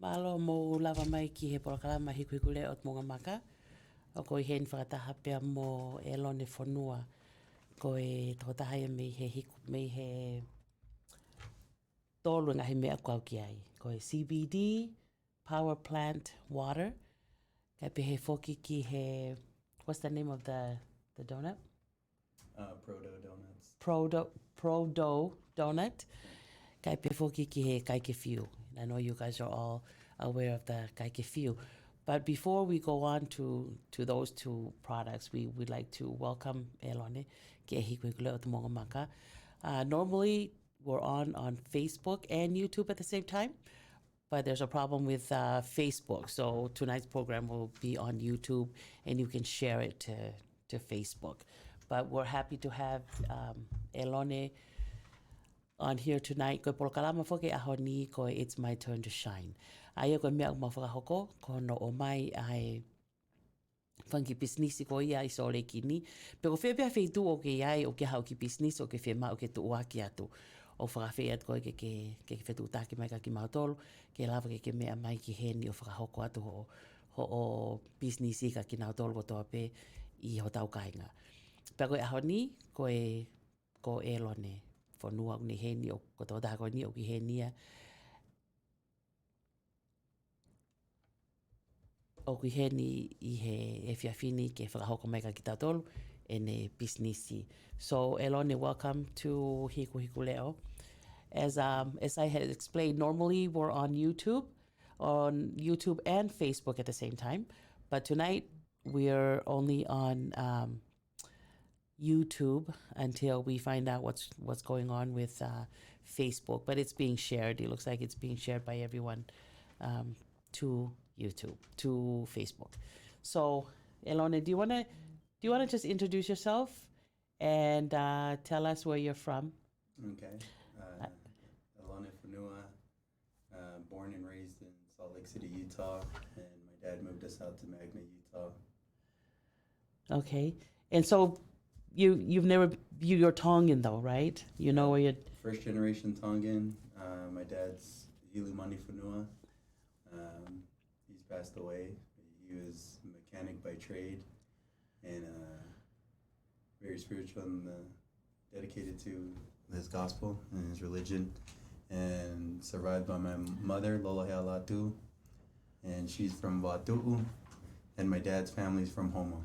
Malo mo lava mai ki he polokalama hiku le o Mounga Maka. O ko i hen whakataha pia mo e lone whanua. Ko e tokotaha ia me he hiku, me he tōlu ngahi mea kau ki ai. Ko e CBD, power plant, water. Kai pe he foki ki he, what's the name of the donut? Proto donuts. Prodo donut. Kai pe foki ki he kaike fiu. I know you guys are all aware of the kaike fiu. But before we go on to those two products, we would like to welcome Elone ke hikuikule o te Mounga Maka. Normally, we're on Facebook and YouTube at the same time, but there's a problem with Facebook. So tonight's program will be on YouTube, and you can share it to Facebook. But we're happy to have Elone on here tonight. Koe polokalama foke aho ni koe It's My Turn to Shine. Aia koe mea uma whakahoko, ko no o mai ai whangi businessi ko ia i sole kini. Pe ko whewhea wheitu o ke iai o ke hau ki business o ke whema o ke tuuaki atu. O whakawhea atu koe ke whetu utaki mai ka ki mautolo, ke lava ke mea mai ki heni o whakahoko atu ho o businessi ka ki nautolo ko toa pe i ho tau kainga. Pe koe aho ni koe ko Elone. Whanua ni heni o koto tako ni o ki henia. o ki he ni I he e whiawhini ke whakahoko mai ka ki tātolu e ne businessi. So Elone, welcome to Hiku Hiku Leo. As I had explained, normally we're on YouTube and Facebook at the same time, but tonight we're only on YouTube until we find out what's going on with Facebook. But it's being shared. It looks like it's being shared by everyone to YouTube, to Facebook. So, Elone, do you wanna just introduce yourself and tell us where you're from? Okay. Alone Fanua, born and raised in Salt Lake City, Utah, and my dad moved us out to Magna, Utah. Okay, and so you're Tongan though, right? You know where you're. First generation Tongan. My dad's Hilumani Fanua. He's passed away. He was a mechanic by trade and very spiritual and dedicated to his gospel and his religion, and survived by my mother, Lola Healatu, and she's from Watu'u, and my dad's family's from Homa.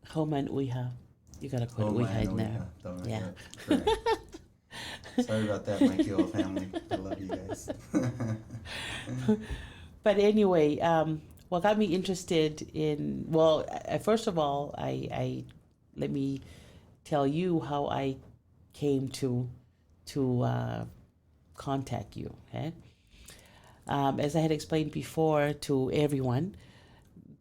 Homa and Uiha. You gotta put Uiha in there. Yeah. Correct. Sorry about that, my Kiowa family. I love you guys. But anyway, what got me interested in, well, first of all, I let me tell you how I came to contact you. Okay? As I had explained before to everyone,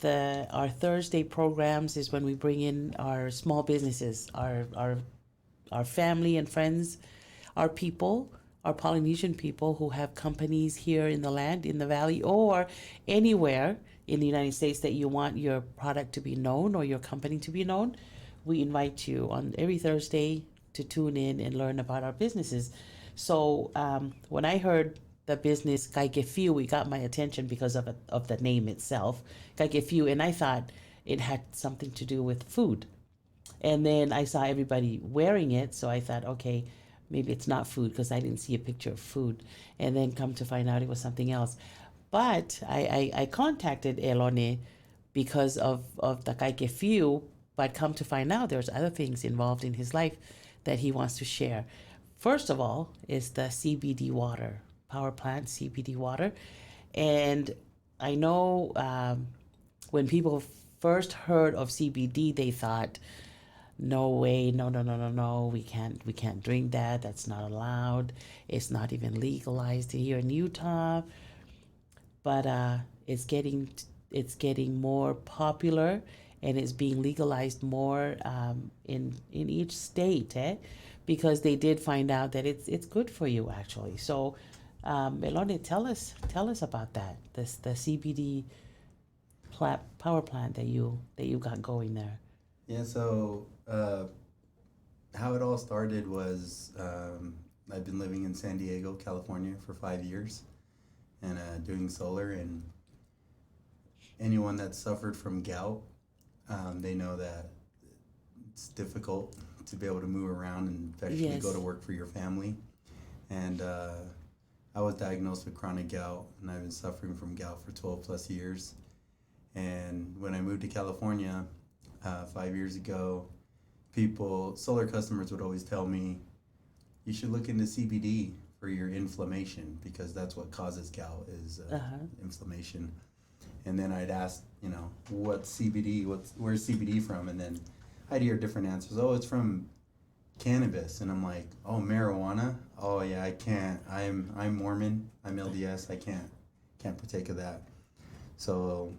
our Thursday programs is when we bring in our small businesses, our family and friends, our people, our Polynesian people who have companies here in the land, in the valley, or anywhere in the United States that you want your product to be known or your company to be known. We invite you on every Thursday to tune in and learn about our businesses. So when I heard the business Kaikefiu, it got my attention because of the name itself, Kaikefiu, and I thought it had something to do with food. And then I saw everybody wearing it, so I thought, okay, maybe it's not food because I didn't see a picture of food. And then come to find out it was something else. But I contacted Elone because of the Kaikefiu, but come to find out there's other things involved in his life that he wants to share. First of all is the CBD water, power plant CBD water. And I know when people first heard of CBD, they thought, no way, no, we can't drink that. That's not allowed. It's not even legalized here in Utah. But it's getting more popular, and it's being legalized more in each state, because they did find out that it's good for you actually. So, Elone, tell us about that. The CBD power plant that you got going there. Yeah. So how it all started was I've been living in San Diego, California for 5 years, and doing solar. And anyone that suffered from gout, they know that it's difficult to be able to move around and actually go to work for your family. And I was diagnosed with chronic gout, and I've been suffering from gout for 12 plus years. And when I moved to California 5 years ago, solar customers would always tell me, you should look into CBD for your inflammation, because that's what causes gout is inflammation. And then I'd ask, what's CBD? Where's CBD from? And then I'd hear different answers. Oh, it's from cannabis. And I'm like, oh, marijuana? Oh yeah, I can't. I'm Mormon. I'm LDS. I can't partake of that. So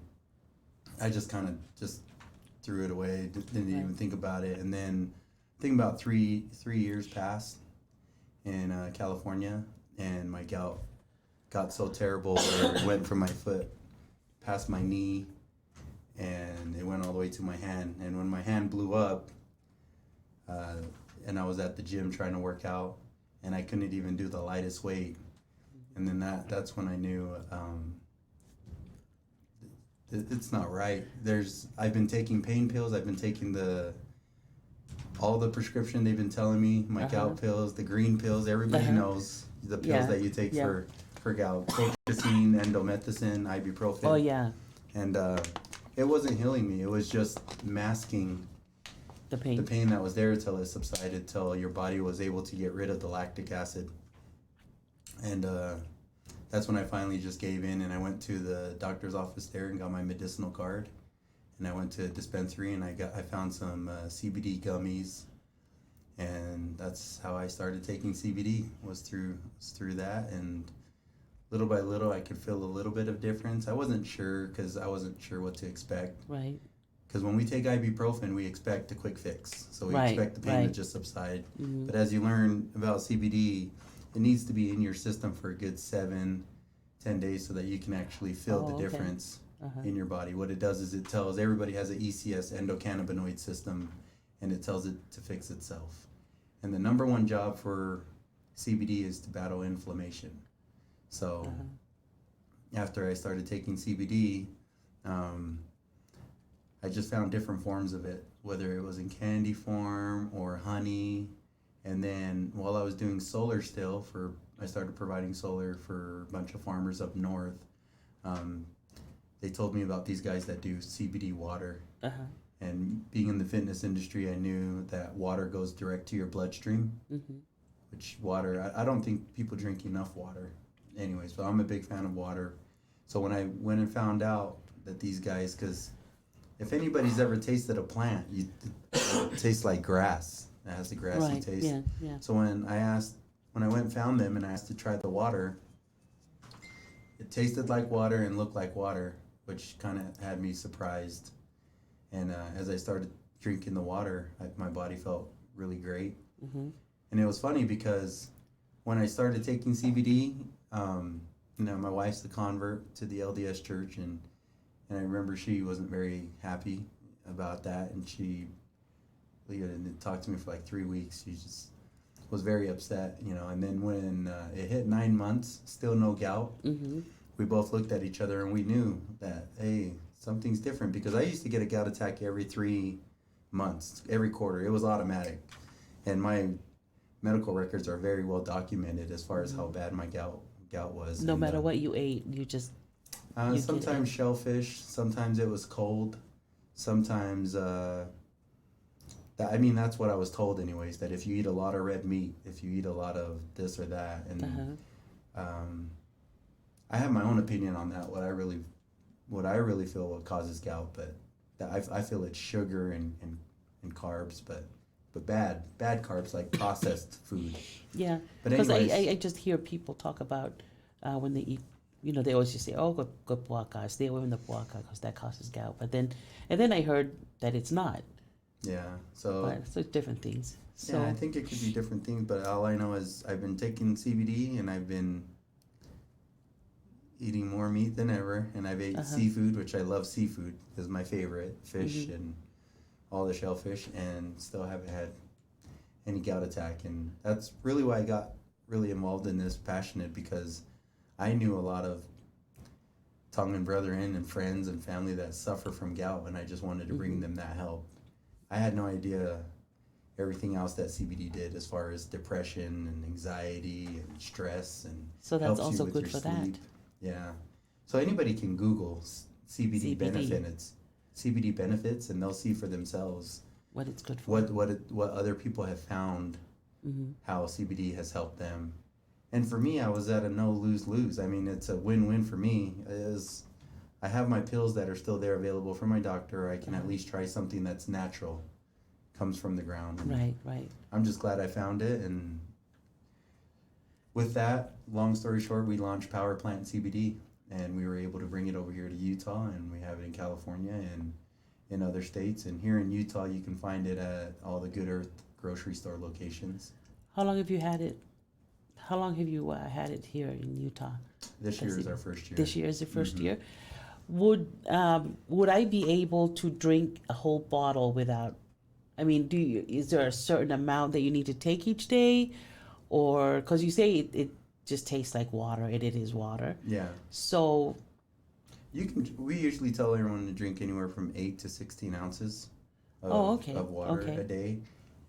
I just kind of just threw it away. Didn't even think about it. And then I think about three years passed in California, and my gout got so terrible that it went from my foot past my knee, and it went all the way to my hand. And when my hand blew up, and I was at the gym trying to work out, and I couldn't even do the lightest weight, and then that's when I knew it's not right. I've been taking pain pills. I've been taking all the prescription they've been telling me, my gout pills, the green pills. Everybody knows the pills that you take for gout: colchicine, endomethacin, ibuprofen. Oh yeah. And it wasn't healing me. It was just masking The pain. the pain that was there till it subsided, till your body was able to get rid of the lactic acid. And that's when I finally just gave in, and I went to the doctor's office there and got my medicinal card. And I went to a dispensary and I found some CBD gummies, and that's how I started taking CBD, was through that. And little by little I could feel a little bit of difference. I wasn't sure, because I wasn't sure what to expect. Right. Because when we take ibuprofen, we expect a quick fix. So we Right, expect the pain right. to just subside. Mhm. But as you learn about CBD, it needs to be in your system for a good 7-10 days so that you can actually feel Oh, the okay. difference Uh-huh. in your body. What it does is it tells everybody has an ECS, endocannabinoid system, and it tells it to fix itself. And the number one job for CBD is to battle inflammation. So Uh-huh. after I started taking CBD, I just found different forms of it, whether it was in candy form or honey. And then while I was doing solar still, I started providing solar for a bunch of farmers up north. They told me about these guys that do CBD water. Uh-huh. And being in the fitness industry, I knew that water goes direct to your bloodstream, Mm-hmm. which water, I don't think people drink enough water. Anyways, but I'm a big fan of water. So when I went and found out that these guys, because if anybody's ever tasted a plant, it tastes like grass. It has a grassy Right. taste. Yeah. Yeah. So when I went and found them and I asked to try the water, it tasted like water and looked like water, which kind of had me surprised. And as I started drinking the water, my body felt really great. Mm-hmm. And it was funny because when I started taking CBD, my wife's the convert to the LDS church, and I remember she wasn't very happy about that, and she didn't talk to me for like 3 weeks. She just was very upset, And then when it hit 9 months, still no gout, Mm-hmm. we both looked at each other and we knew that, hey, something's different, because I used to get a gout attack every 3 months, every quarter. It was automatic, and my medical records are very well documented as far as how bad my gout was. No And, matter what you ate, you just you get sometimes it. shellfish, sometimes it was cold, sometimes that's what I was told anyways, that if you eat a lot of red meat, if you eat a lot of this or that, and Uh-huh. I have my own opinion on that, what I really feel what causes gout, but that I feel it's sugar and carbs, but bad carbs, like processed food. Yeah. But Because anyways, I just hear people talk about when they eat. They always just say, "Oh, go puaka, stay away from the puaka because that causes gout." But then I heard that it's not. yeah, so But it's like different things. So yeah, I think it could be different things, but all I know is I've been taking CBD and I've been eating more meat than ever, and I've ate seafood, which I love. Seafood is my favorite, fish and all the shellfish, and still haven't had any gout attack. And that's really why I got really involved in this, passionate, because I knew a lot of Tongan brethren and friends and family that suffer from gout, and I just wanted to bring them that help. I had no idea everything else that CBD did as far as depression and anxiety and stress, and so that's helps you also with good your for sleep. that. Yeah. So anybody can Google CBD CBD. benefits, and they'll see for themselves What it's good for. what other people have found, Mm-hmm. how CBD has helped them. And for me, I was at a no lose. I mean, it's a win-win for me. I have my pills that are still there available from my doctor. I can at least try something that's natural, comes from the ground. And Right. I'm just glad I found it. And with that, long story short, we launched Power Plant CBD, and we were able to bring it over here to Utah, and we have it in California and in other states. And here in Utah, you can find it at all the Good Earth grocery store locations. How long have you had it? How long have you had it here in Utah? This year is our first year. This year is the 1st year. Would I be able to drink a whole bottle without? I mean, is there a certain amount that you need to take each day, or because you say it just tastes like water, and it is water. Yeah. So We usually tell everyone to drink anywhere from 8 to 16 ounces of water a day.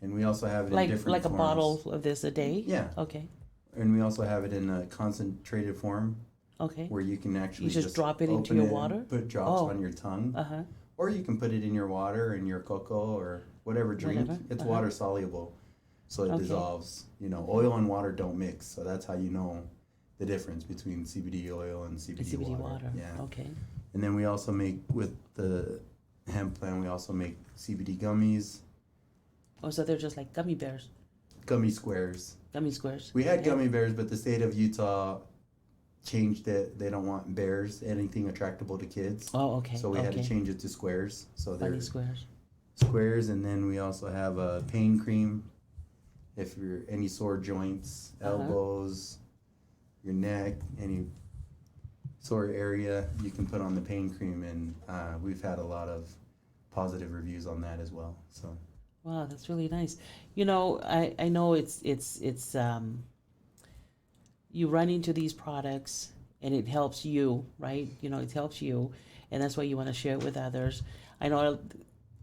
And we also have it in different like forms. a bottle of this a day? Yeah. Okay. And we also have it in a concentrated form. Okay. where you can actually You just drop it into open your and water? put drops Oh. on your tongue, Uh-huh. or you can put it in your water and your cocoa or whatever drink. Whatever. It's Uh-huh. water soluble, so it Okay. dissolves. You know, oil and water don't mix, so that's how you know the difference between CBD oil and CBD, CBD water. Yeah. Okay. And then we also make, with the hemp plant, we also make CBD gummies, Oh, so they're just like gummy bears, gummy squares. gummy squares. We had Okay. gummy bears, but the state of Utah changed it. They don't want bears, anything attractable to kids. Oh, okay. So we had to Okay. change it to squares. So they're Gummy squares. squares, and then we also have a pain cream. If you're any sore joints, elbows, your neck, any sore area, you can put on the pain cream, and we've had a lot of positive reviews on that as well. So Wow, that's really nice. You know, I know it's you run into these products and it helps you, right? You know, it helps you, and that's why you want to share it with others. I know,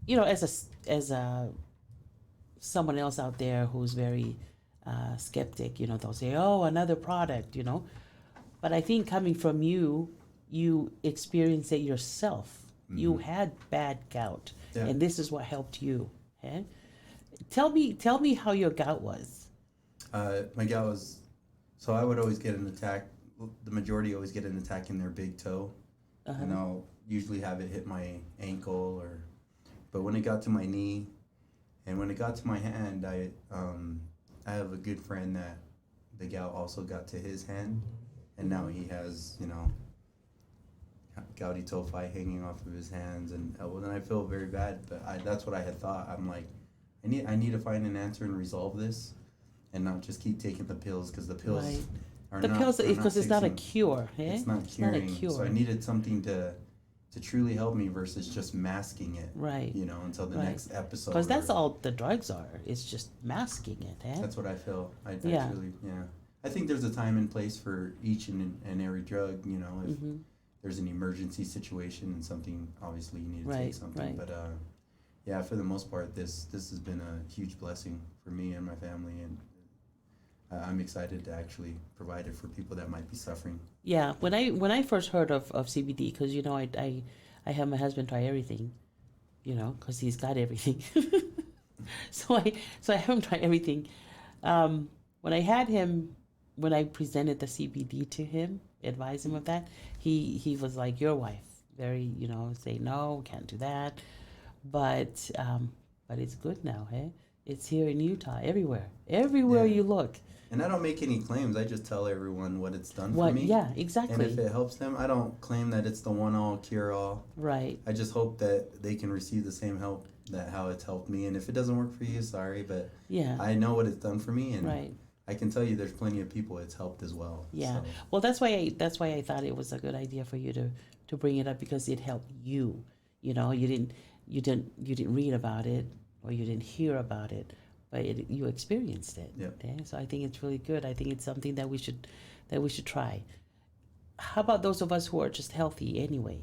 you know, as a someone else out there who's very skeptic, you know, they'll say, "Oh, another product," you know. But I think coming from you, you experienced it yourself. You had bad gout, Yeah. and this is what helped you. Okay? Tell me how your gout was. my gout was, so I would always get an attack. The majority always get an attack in their big toe, and I'll usually have it hit my ankle, but when it got to my knee, and when it got to my hand, I have a good friend that the gout also got to his hand, and now he has, you know, gouty tophi hanging off of his hands and elbows, and I feel very bad. But that's what I had thought. I'm like, I need to find an answer and resolve this, and not just keep taking the pills, because the pills Right. are The not, pills, they're because it's not a fixing- cure. Eh? It's not It's not a curing. cure. So I needed something to truly help me versus just masking it. Right. You know, until the Right. next episode. Because that's or- all the drugs are. It's just masking it. Eh? That's what I feel. I Yeah. truly, yeah. I think there's a time and place for each and every drug. You know, if there's an emergency situation and something, obviously you need to Right, take something. right. But yeah, for the most part, this has been a huge blessing for me and my family, and I'm excited to actually provide it for people that might be suffering. Yeah, when I first heard of CBD, because you know I have my husband try everything, you know, because he's got everything. so I have him try everything. When I had him, when I presented the CBD to him, advised him of that, he was like, "Your wife," very, you know, say no, can't do that, but it's good now, hey. It's here in Utah, everywhere Yeah. you look. And I don't make any claims. I just tell everyone what it's done for What? me. Yeah, And exactly. if it helps them, I don't claim that it's the one-all cure-all. Right. I just hope that they can receive the same help that how it's helped me. And if it doesn't work for you, sorry, but Yeah. I know what it's done for me, and Right. I can tell you there's plenty of people it's helped as well. Yeah. So, Well, that's why I thought it was a good idea for you to bring it up, because it helped you. You know, you didn't read about it, or you didn't hear about it, but you experienced it. Yep. Okay? So I think it's really good. I think it's something that we should try. How about those of us who are just healthy anyway?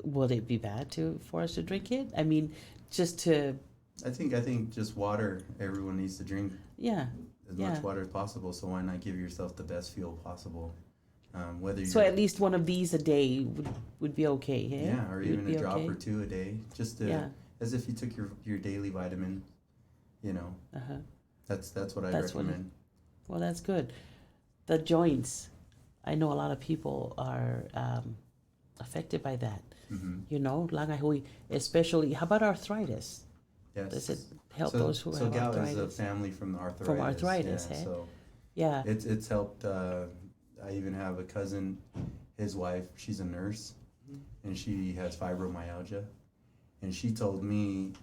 Will it be bad for us to drink it? I mean, just to I think just water. Everyone needs to drink yeah. as Yeah. much water as possible. So why not give yourself the best fuel possible? Whether you So at least one of these a day would be okay. Eh? yeah, or Would even be a drop okay? or two a day, just to Yeah. as if you took your daily vitamin. You know, Uh-huh. that's what I That's what it- recommend. Well, that's good. The joints, I know a lot of people are affected by that. Mm-hmm. You know, langahui, especially. How about arthritis? Yes. Does it help so, those who so have gout is a arthritis? family from the arthritis. From arthritis, yeah, eh? So Yeah. it's helped. I even have a cousin, his wife. She's a nurse, and she has fibromyalgia, and she told me,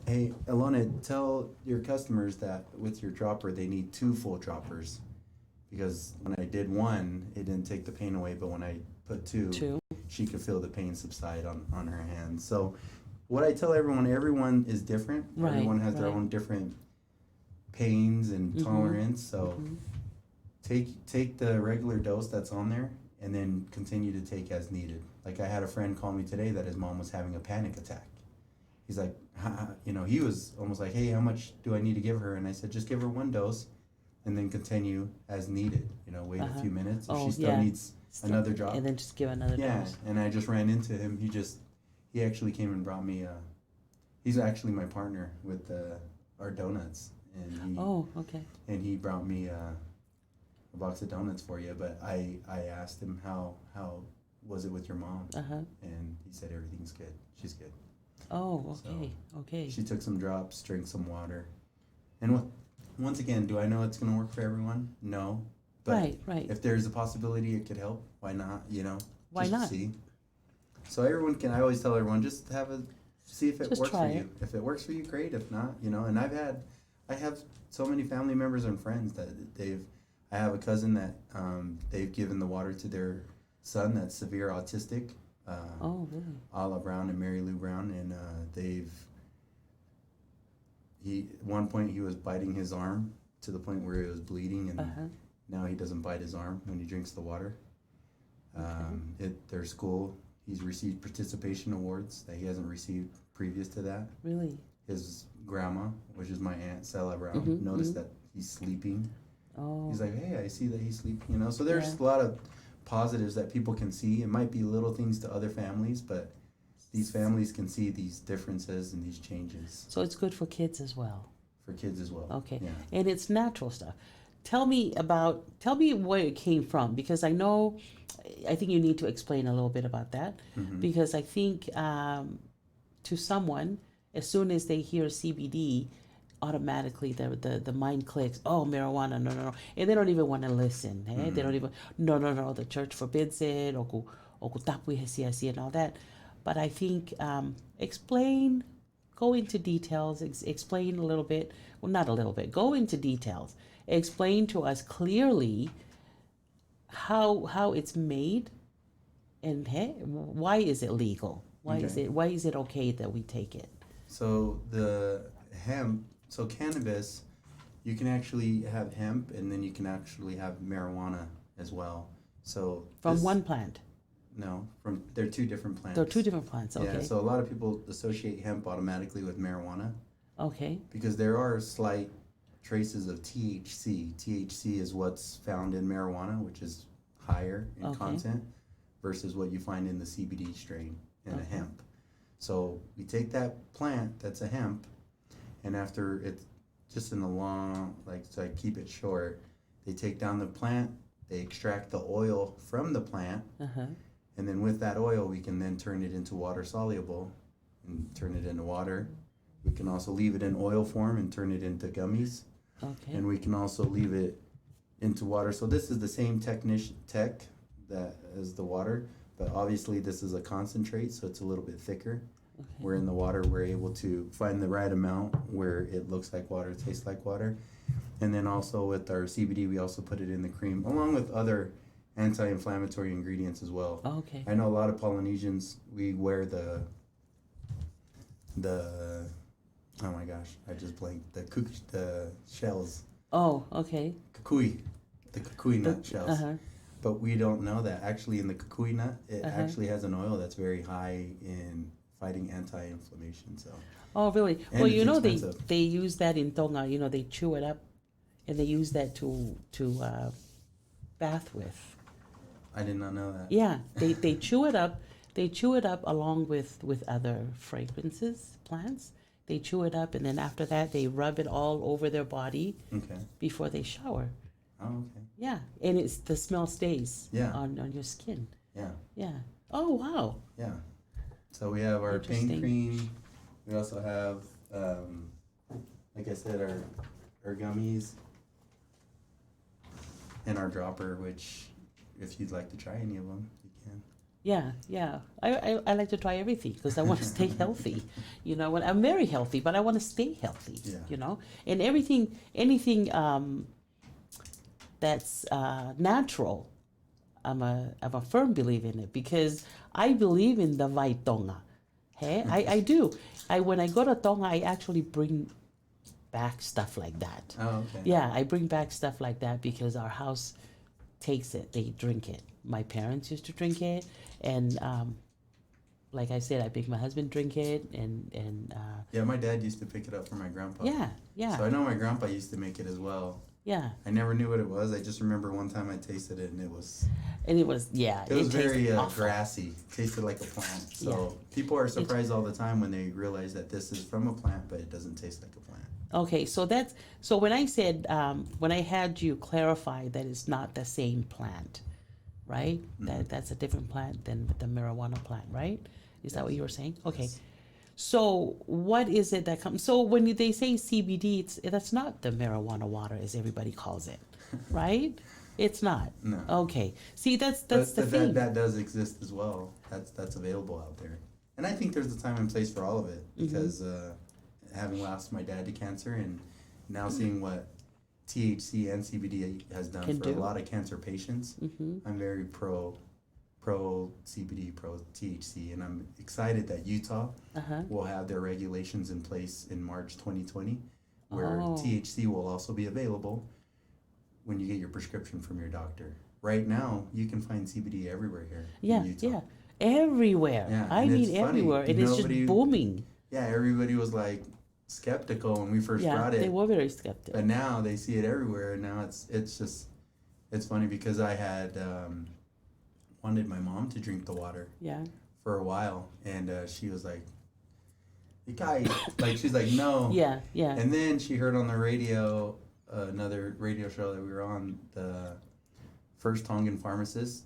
"Hey, Alona, tell your customers that with your dropper they need 2 full droppers, because when I did one, it didn't take the pain away, but when I put 2, Two. she could feel the pain subside on her hands." So what I tell everyone is different. Right, Everyone has their right. own different pains and Mhm, tolerance. So mhm. take the regular dose that's on there, and then continue to take as needed. Like I had a friend call me today that his mom was having a panic attack. He's like, you know, he was almost like, "Hey, how much do I need to give her?" And I said, "Just give her 1 dose, and then continue as needed. You know, wait a few minutes. If Oh, she still yeah. needs another drop. And then just give another Yeah, dose. and I just ran into him. He actually came and brought me. He's actually my partner with our donuts, and Oh, okay. he brought me a box of donuts for you. But I asked him how was it with your mom, and he said everything's good. She's good. Oh, okay, okay. She took some drops, drank some water, and once again, do I know it's gonna work for everyone? No. But Right. if there's a possibility it could help, why not? Why just not? To see. So everyone can. I always tell everyone just see if it Just works try for you. it. If it works for you, great. If not, and I have so many family members and friends that I have a cousin that they've given the water to their son that's severe autistic. Oh, really? Ala Brown and Mary Lou Brown, and at one point he was biting his arm to the point where it was bleeding, and now he doesn't bite his arm when he drinks the water. At their school, he's received participation awards that he hasn't received previous to that. Really? His grandma, which is my aunt Stella Brown, noticed that he's sleeping. Oh. He's like, hey, I see that he's sleeping. So there's a lot of positives that people can see. It might be little things to other families, but these families can see these differences and these changes. So it's good for kids as well. For kids as well. Okay. Yeah. And it's natural stuff. Tell me where it came from, because I think you need to explain a little bit about that, because I think to someone, as soon as they hear CBD, automatically the mind clicks, oh, marijuana, no, and they don't even want to listen. They don't even, no, the church forbids it, o ku tapu hesi and all that. But I think go into details, explain a little bit, well, not a little bit, go into details, explain to us clearly how it's made, and why is it legal? Why is it okay that we take it? So cannabis, you can actually have hemp, and then you can actually have marijuana as well. So from one plant? No, they're two different plants. They're two different plants. Okay. Yeah. So a lot of people associate hemp automatically with marijuana. Okay. Because there are slight traces of THC. THC is what's found in marijuana, which is higher in content, versus what you find in the CBD strain in a hemp. So we take that plant that's a hemp, and after it's just in the long, to keep it short, they take down the plant, they extract the oil from the plant, and then with that oil, we can then turn it into water soluble and turn it into water. We can also leave it in oil form and turn it into gummies. Okay. And we can also leave it into water. So this is the same tech that as the water, but obviously this is a concentrate, so it's a little bit thicker. Okay. Where in the water, we're able to find the right amount where it looks like water, tastes like water. And then also with our CBD, we also put it in the cream, along with other anti-inflammatory ingredients as well. Okay. I know a lot of Polynesians, we wear the oh my gosh, I just blanked, the shells. Oh, okay. The kukui nut shells. But we don't know that actually in the kukui nut, it actually has an oil that's very high in fighting anti-inflammation. So. Oh, really? And well, they use that in Tonga. They chew it up, and they use that to bath with. I did not know that. Yeah, they chew it up. They chew it up along with other fragrances, plants. They chew it up, and then after that, they rub it all over their body before they shower. Oh, okay. Yeah, and the smell stays on your skin. Yeah. Yeah. Oh, wow. Yeah. So we have our pain cream. We also have, like I said, our gummies and our dropper, which if you'd like to try any of them, you can. Yeah. I like to try everything because I want to stay healthy. I'm very healthy, but I want to stay healthy. Yeah. And anything that's natural, I'm a firm believer in it because I believe in the vai Tonga. Hey, I do. When I go to Tonga, I actually bring back stuff like that. Oh, okay. Yeah, I bring back stuff like that because our house takes it. They drink it. My parents used to drink it, and like I said, I make my husband drink it, and yeah, my dad used to pick it up for my grandpa. Yeah. So I know my grandpa used to make it as well. Yeah. I never knew what it was. I just remember one time I tasted it and it was Yeah, it was very tasted awful. grassy. Tasted like a plant. So people are surprised all the time when they realize that this is from a plant, but it doesn't taste like a plant. Okay, so when I said when I had you clarify that it's not the same plant, right? That's a different plant than the marijuana plant, right? Is that what you were saying? Okay. Yes. So what is it that comes? So when they say CBD, that's not the marijuana water as everybody calls it, right? It's not. No. Okay. See, that's But the thing. that does exist as well. That's available out there. And I think there's a time and place for all of it because having lost my dad to cancer and now seeing what THC and CBD has done Can for a do. lot of cancer patients, I'm very pro CBD, pro THC, and I'm excited that Utah will have their regulations in place in March 2020, where Oh. THC will also be available when you get your prescription from your doctor. Right now, you can find CBD everywhere here Yeah, in Utah. yeah. Everywhere. Yeah, I and mean it's funny. everywhere. And it's just Nobody- booming. Yeah, everybody was like skeptical when we first Yeah, brought it, they were very skeptical. but now they see it everywhere, and now it's funny because I had wanted my mom to drink the water Yeah. for a while, and she was like, "Guy," like she's like, "No." Yeah, yeah. And then she heard on the radio, another radio show that we were on, the first Tongan pharmacist,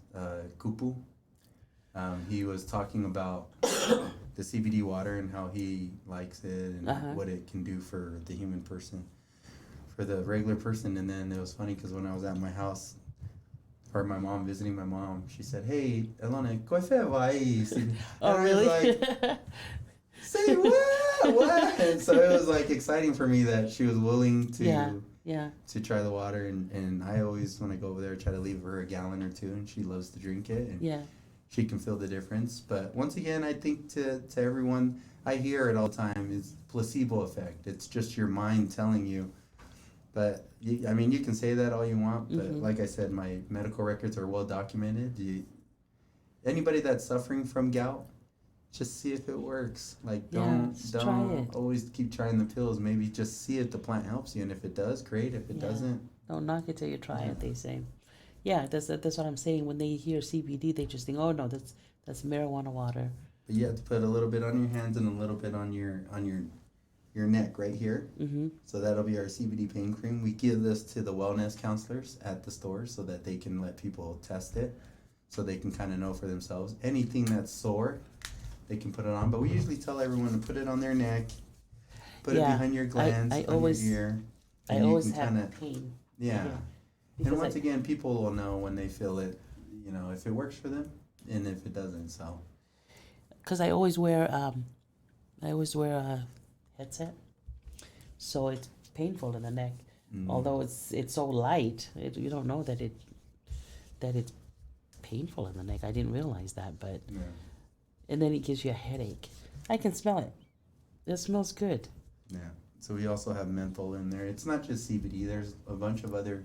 Kupu. He was talking about the CBD water and how he likes it and what it can do for the human person, for the regular person. And then it was funny because when I was at my house, or my mom visiting my mom, she said, "Hey, Elena, ¿qué fe vais?" And Oh, I really? was like, "Say what? What?" And so it was like exciting for me that she was willing to Yeah. to try the water, and I always when I go over there try to leave her a gallon or two, and she loves to drink it, and Yeah. she can feel the difference. But once again, I think to everyone, I hear it all the time, is placebo effect. It's just your mind telling you. But I mean, you can say that all you want, but like I said, my medical records are well documented. Anybody that's suffering from gout, just see if it works. Like just try don't it. always keep trying the pills. Maybe just see if the plant helps you, and if it does, great. If it doesn't, Don't knock it till you try it, they say. Yeah, that's what I'm saying. When they hear CBD, they just think, oh no, that's marijuana water. but you have to put a little bit on your hands and a little bit on your neck right here. So that'll be our CBD pain cream. We give this to the wellness counselors at the store so that they can let people test it, so they can kind of know for themselves. Anything that's sore, they can put it on. But we usually tell everyone to put it on their neck, put it behind your glands, I on always- your ear. I and you always can have kinda- pain. Yeah. Yeah. And Because once again, people will know when they feel it, if it works for them and if it doesn't. So because I always wear a headset, so it's painful in the neck. Although it's so light, you don't know that it's painful in the neck. I didn't realize that, but yeah. and then it gives you a headache. I can smell it. It smells good. Yeah. So we also have menthol in there. It's not just CBD. There's a bunch of other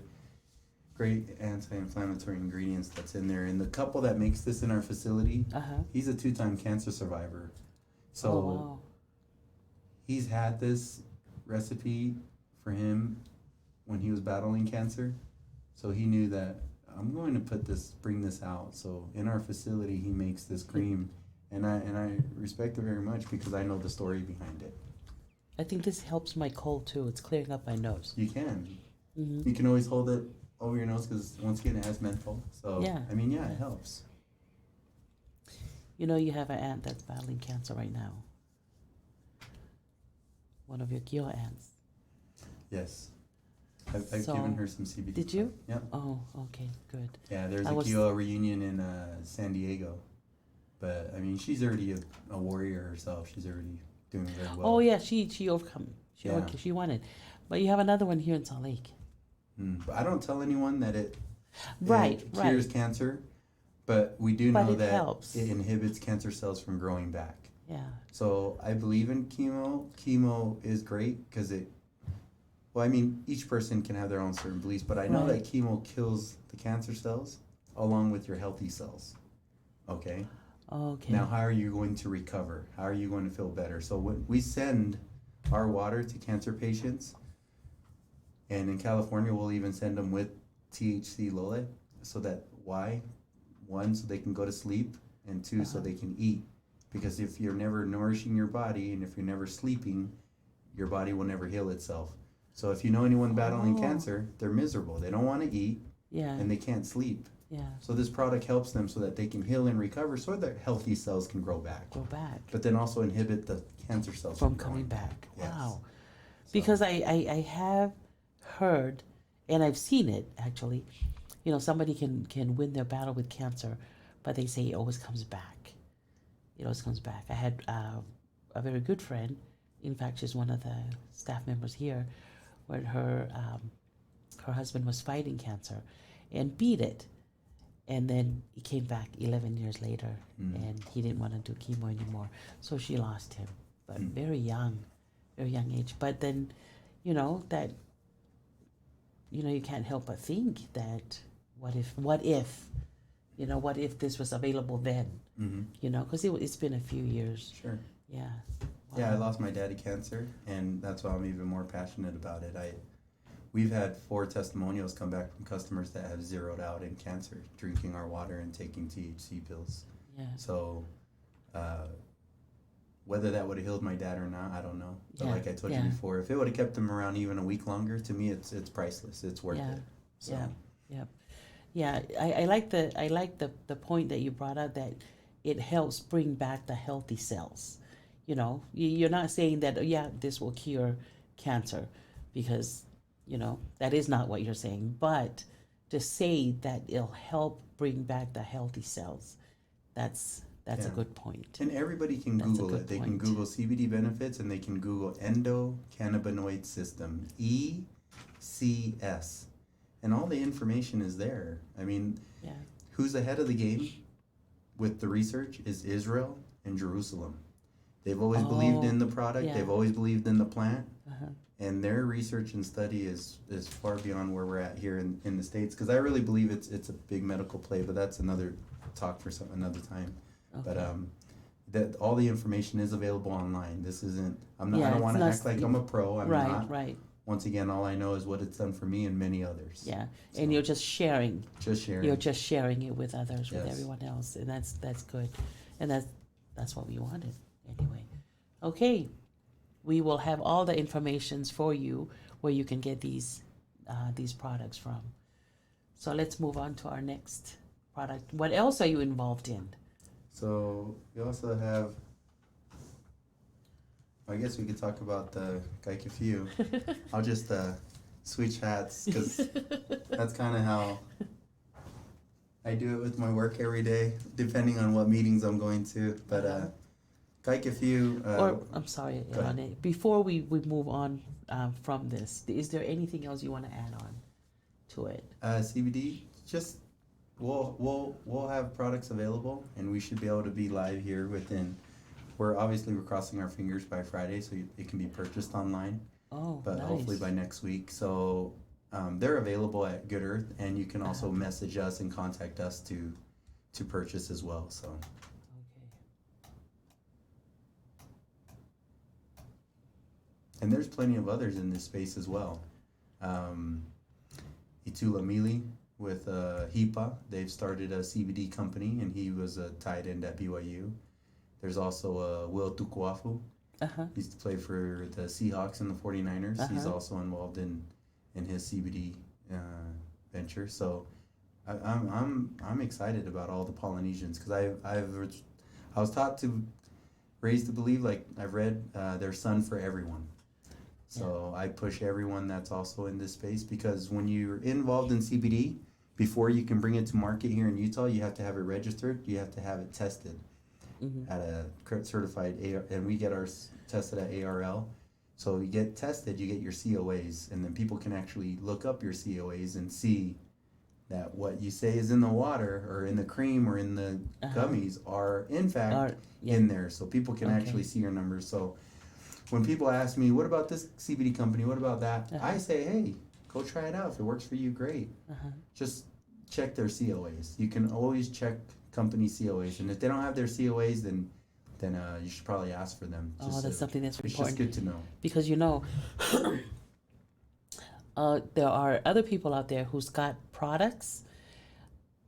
great anti-inflammatory ingredients that's in there. And the couple that makes this in our facility, he's a 2-time cancer survivor. So Oh wow. he's had this recipe for him when he was battling cancer. So he knew that I'm going to bring this out. So in our facility, he makes this cream, and I respect it very much because I know the story behind it. I think this helps my cold too. It's clearing up my nose. You can. You can always hold it over your nose because once again it has menthol. So Yeah. I mean, it helps. You know, you have an aunt that's battling cancer right now. One of your Kiowa aunts. Yes. I've So, given her some CBD. did you? Yep. Oh, okay, good. Yeah, there's I a was- Kiowa reunion in San Diego. But I mean, she's already a warrior herself. She's already doing very well. Oh yeah, she overcome. Yeah. She won it. But you have another one here in Salt Lake. But I don't tell anyone that it Right, cures right. cancer, but we do But know it that helps. it inhibits cancer cells from growing back. Yeah. So I believe in chemo. Chemo is great because each person can have their own certain beliefs, but I know Right. that chemo kills the cancer cells along with your healthy cells. Okay? Okay. Now, how are you going to recover? How are you going to feel better? So when we send our water to cancer patients, And in California, we'll even send them with THC Lole, so that why? One, so they can go to sleep, and two, so they can eat. Because if you're never nourishing your body and if you're never sleeping, your body will never heal itself. So if you know anyone battling cancer, they're miserable. They don't want to eat, and they can't sleep. Yeah. So this product helps them so that they can heal and recover, so their healthy cells can grow back. But then also inhibit the cancer cells from coming back. Yes. Wow. So, Because I have heard, and I've seen it actually, you know, somebody can win their battle with cancer, but they say it always comes back. It always comes back. I had a very good friend. In fact, she's one of the staff members here, where her husband was fighting cancer and beat it. And then he came back 11 years later, and he didn't want to do chemo anymore. So she lost him, but very young age. But then, you know, you can't help but think that what if this was available then? You know, because it's been a few years. Sure. Yeah. Wow. Yeah, I lost my dad to cancer, and that's why I'm even more passionate about it. We've had 4 testimonials come back from customers that have zeroed out in cancer, drinking our water and taking THC pills. Yeah. So, whether that would have healed my dad or not, I don't know. But like I told you before, if it would have kept him around even a week longer, to me, it's priceless. It's worth it. So. Yeah. I like the point that you brought up, that it helps bring back the healthy cells. You know, you're not saying that, this will cure cancer, because, you know, that is not what you're saying. But to say that it'll help bring back the healthy cells, that's a good point. And everybody can Google it. They can Google CBD benefits, and they can Google endocannabinoid system, ECS. And all the information is there. I mean, who's ahead of the game with the research is Israel and Jerusalem. They've always believed in the product. Yeah. They've always believed in the plant. And their research and study is far beyond where we're at here in the States. Because I really believe it's a big medical play, but that's another talk for another time. Okay. But that all the information is available online. This isn't. I don't want to act like I'm a pro. I'm not. Right. Once again, all I know is what it's done for me and many others. Yeah, so, and you're just sharing. Just sharing. You're just sharing it with others, with everyone else, and that's good, and that's what we wanted anyway. Okay, we will have all the informations for you where you can get these products from. So let's move on to our next product. What else are you involved in? So we also have. I guess we could talk about the Kaikifiu. I'll just switch hats, because that's kind of how I do it with my work every day, depending on what meetings I'm going to. But Kaikifiu. I'm sorry, Elane. Before we move on from this, is there anything else you want to add on to it? CBD, just we'll have products available, and we should be able to be live here within. We're crossing our fingers by Friday, so it can be purchased online. Oh, but nice. Hopefully by next week. So they're available at Good Earth, and you can also message us and contact us to purchase as well. So. Okay. And there's plenty of others in this space as well. Itula Mili with HIPA, they've started a CBD company, and he was a tight end at BYU. There's also Will Tukuafu. He used to play for the Seahawks and the 49ers. He's also involved in his CBD venture. So I'm excited about all the Polynesians, because I was taught raised to believe, like I've read, there's sun for everyone. So I push everyone that's also in this space, because when you're involved in CBD, before you can bring it to market here in Utah, you have to have it registered. You have to have it tested. At a certified and we get ours tested at ARL. So you get tested, you get your COAs, and then people can actually look up your COAs and see that what you say is in the water or in the cream or in the gummies are in fact in there. So people can actually see your numbers. So when people ask me, what about this CBD company? What about that? I say, hey, go try it out. If it works for you, great. Just check their COAs. You can always check company COAs, and if they don't have their COAs, then you should probably ask for them. That's something that's important. It's just good to know. Because, you know, there are other people out there who's got products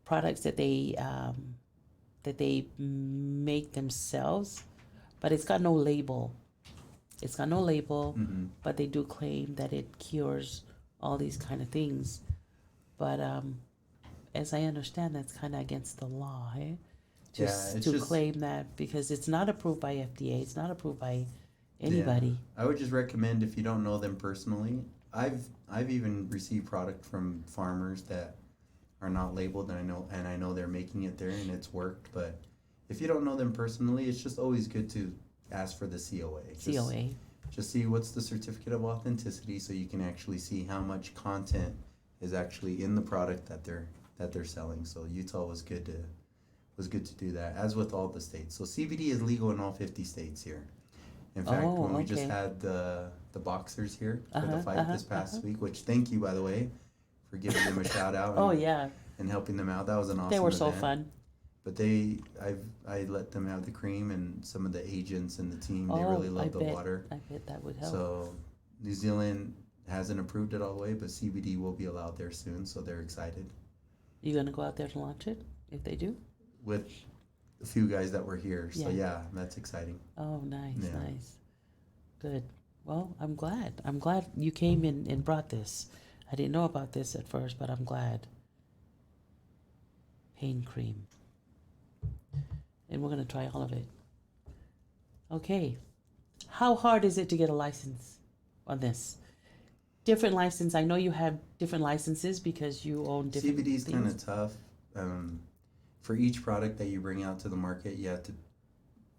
that they make themselves, but it's got no label. It's got no label, Mm-hmm. but they do claim that it cures all these kind of things. But as I understand, that's kind of against the law, eh? Yeah, it's To just claim that because it's not approved by FDA, it's not approved by anybody. I would just recommend if you don't know them personally. I've even received product from farmers that are not labeled, and I know they're making it there and it's worked. But if you don't know them personally, it's just always good to ask for the COA. COA. Just see what's the certificate of authenticity, so you can actually see how much content is actually in the product that they're selling. So Utah was good to do that, as with all the states. So CBD is legal in all 50 states here. In fact, Oh, when we just okay. had the boxers here for the Uh-huh, fight uh-huh, this past uh-huh. week, which thank you, by the way, for giving them a shout out Oh yeah, and helping them out. That was an they awesome were so event. fun. But I let them have the cream, and some of the agents and the team, they Oh, really love the water. I bet that would help. So New Zealand hasn't approved it all the way, but CBD will be allowed there soon, so they're excited. You gonna go out there to launch it if they do? With a few guys that were here, so Yeah. yeah, that's exciting. Oh, nice, Yeah. nice. Good. Well, I'm glad. I'm glad you came in and brought this. I didn't know about this at first, but I'm glad. Pain cream. And we're going to try all of it. Okay. How hard is it to get a license on this? Different license. I know you have different licenses because you own different CBD is kind things. of tough. For each product that you bring out to the market, you have to,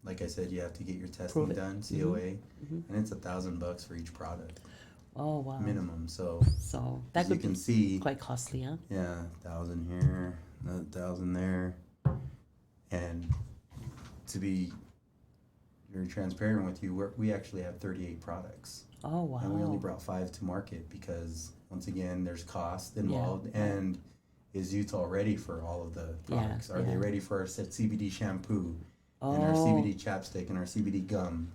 like I said, you have to get your testing Prove it. done, COA, Mhm. and it's $1,000 for each product Oh, wow. minimum. So So that as you could can be see, quite costly, huh? yeah, 1,000 here, another 1,000 there, and to be very transparent with you, we actually have 38 products, Oh, wow. and we only brought 5 to market because once again, there's cost involved, Yeah. and is Utah ready for all of the Yeah, products? Are they yeah. ready for our CBD shampoo and our Oh, CBD chapstick and our CBD gum?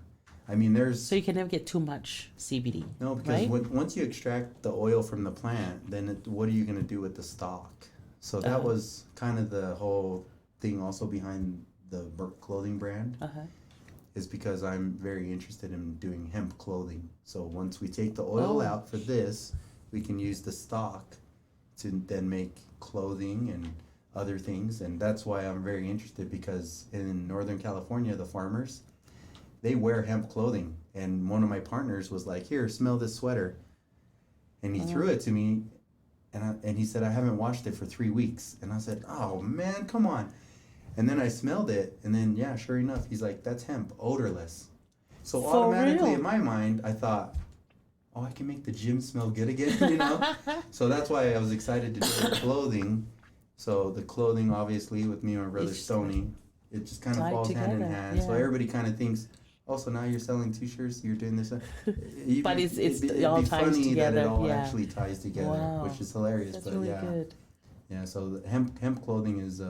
I mean, there's so you can never get too much CBD, no, because right? once you extract the oil from the plant, then what are you going to do with the stock? So that Uh-huh. was kind of the whole thing also behind the clothing brand, Uh-huh. is because I'm very interested in doing hemp clothing. So once we take the oil Oh. out for this, we can use the stock to then make clothing and other things. And that's why I'm very interested, because in Northern California, the farmers, they wear hemp clothing. And one of my partners was like, here, smell this sweater. And he threw it to me, and he said, I haven't washed it for 3 weeks. And I said, oh man, come on. And then I smelled it, and then yeah, sure enough, he's like, that's hemp, odorless. So For automatically real? in my mind, I thought, oh, I can make the gym smell good again, you know? So that's why I was excited to do the clothing. So the clothing, obviously, with me and my brother It's Stoney, it just kind of tied falls hand in together, hand. So yeah. everybody kind of thinks, oh, so now you're selling t-shirts, you're doing this. But it's it'd all be ties funny that together, it all yeah. actually ties together, Wow. which is hilarious. That's But really yeah, good. yeah. So the hemp clothing is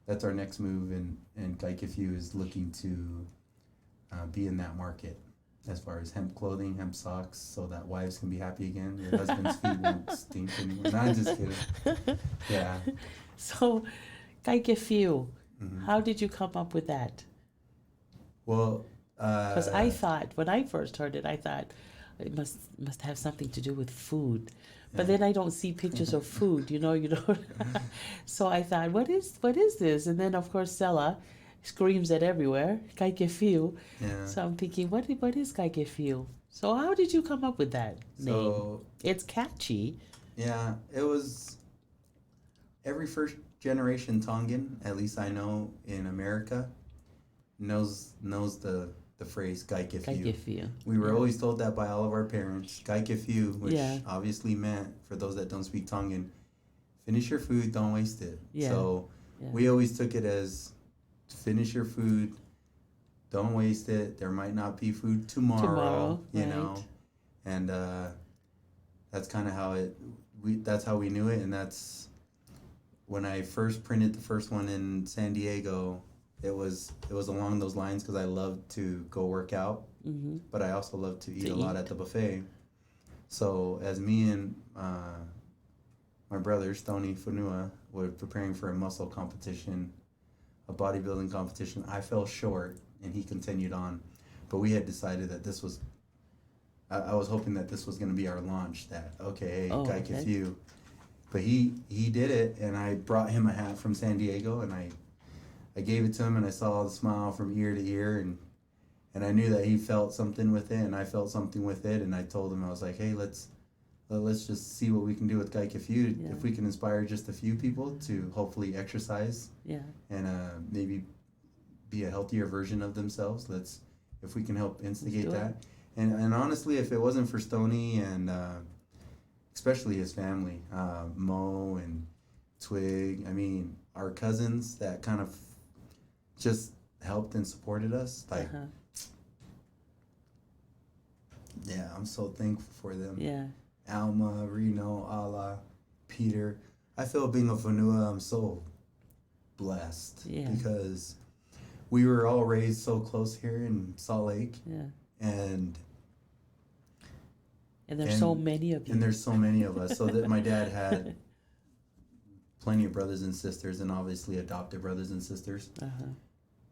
that's our next move, and Kaikifu is looking to be in that market as far as hemp clothing, hemp socks, so that wives can be happy again. Your husband's feet won't stink anymore. No, I'm just kidding. Yeah. So, Kaikifu, Mhm. how did you come up with that? Well, Because I thought, when I first heard it, I thought it must have something to do with food. But Yeah. then I don't see pictures of food, you know. So I thought, what is this? And then of course Sella screams it everywhere, Kaikifu. yeah. So I'm thinking, what is Kaikifu? So how did you come up with that name? So It's catchy. yeah, it was every first generation Tongan, at least I know in America, knows the phrase Kaikifu. Kaikifu. We were Yeah. always told that by all of our parents. Kaikifu, which Yeah. obviously meant, for those that don't speak Tongan, finish your food, don't waste it. Yeah. So Yeah. we always took it as finish your food, don't waste it. There might not be food tomorrow, you know. right. And that's kind of how that's how we knew it, and that's when I first printed the first one in San Diego. It was along those lines, because I love to go work out, Mm-hmm. but I also love to eat To a lot eat. at the buffet. So as me and my brother Stoney Funua were preparing for a muscle competition, a bodybuilding competition, I fell short and he continued on. But we had decided that this was, I was hoping that this was going to be our launch, that, okay, hey, Kai okay. Kifiu. But he did it, and I brought him a hat from San Diego, and I gave it to him, and I saw the smile from ear to ear, and I knew that he felt something with it, and I felt something with it, and I told him, I was like, hey, let's just see what we can do with Kai Kifiu. Yeah. If we can inspire just a few people to hopefully exercise Yeah. and maybe be a healthier version of themselves, if we can help instigate do it. that. And honestly, if it wasn't for Stoney and especially his family, Mo and Twig, I mean, our cousins that kind of just helped and supported us, like, Uh-huh. yeah, I'm so thankful for them. Yeah. Alma, Reno, Ala, Peter. I feel being a Fanua, I'm so blessed Yeah. because we were all raised so close here in Salt Lake, Yeah. and there's so many of you. and there's so many of us. So that my dad had plenty of brothers and sisters, and obviously adopted brothers and sisters. Uh-huh.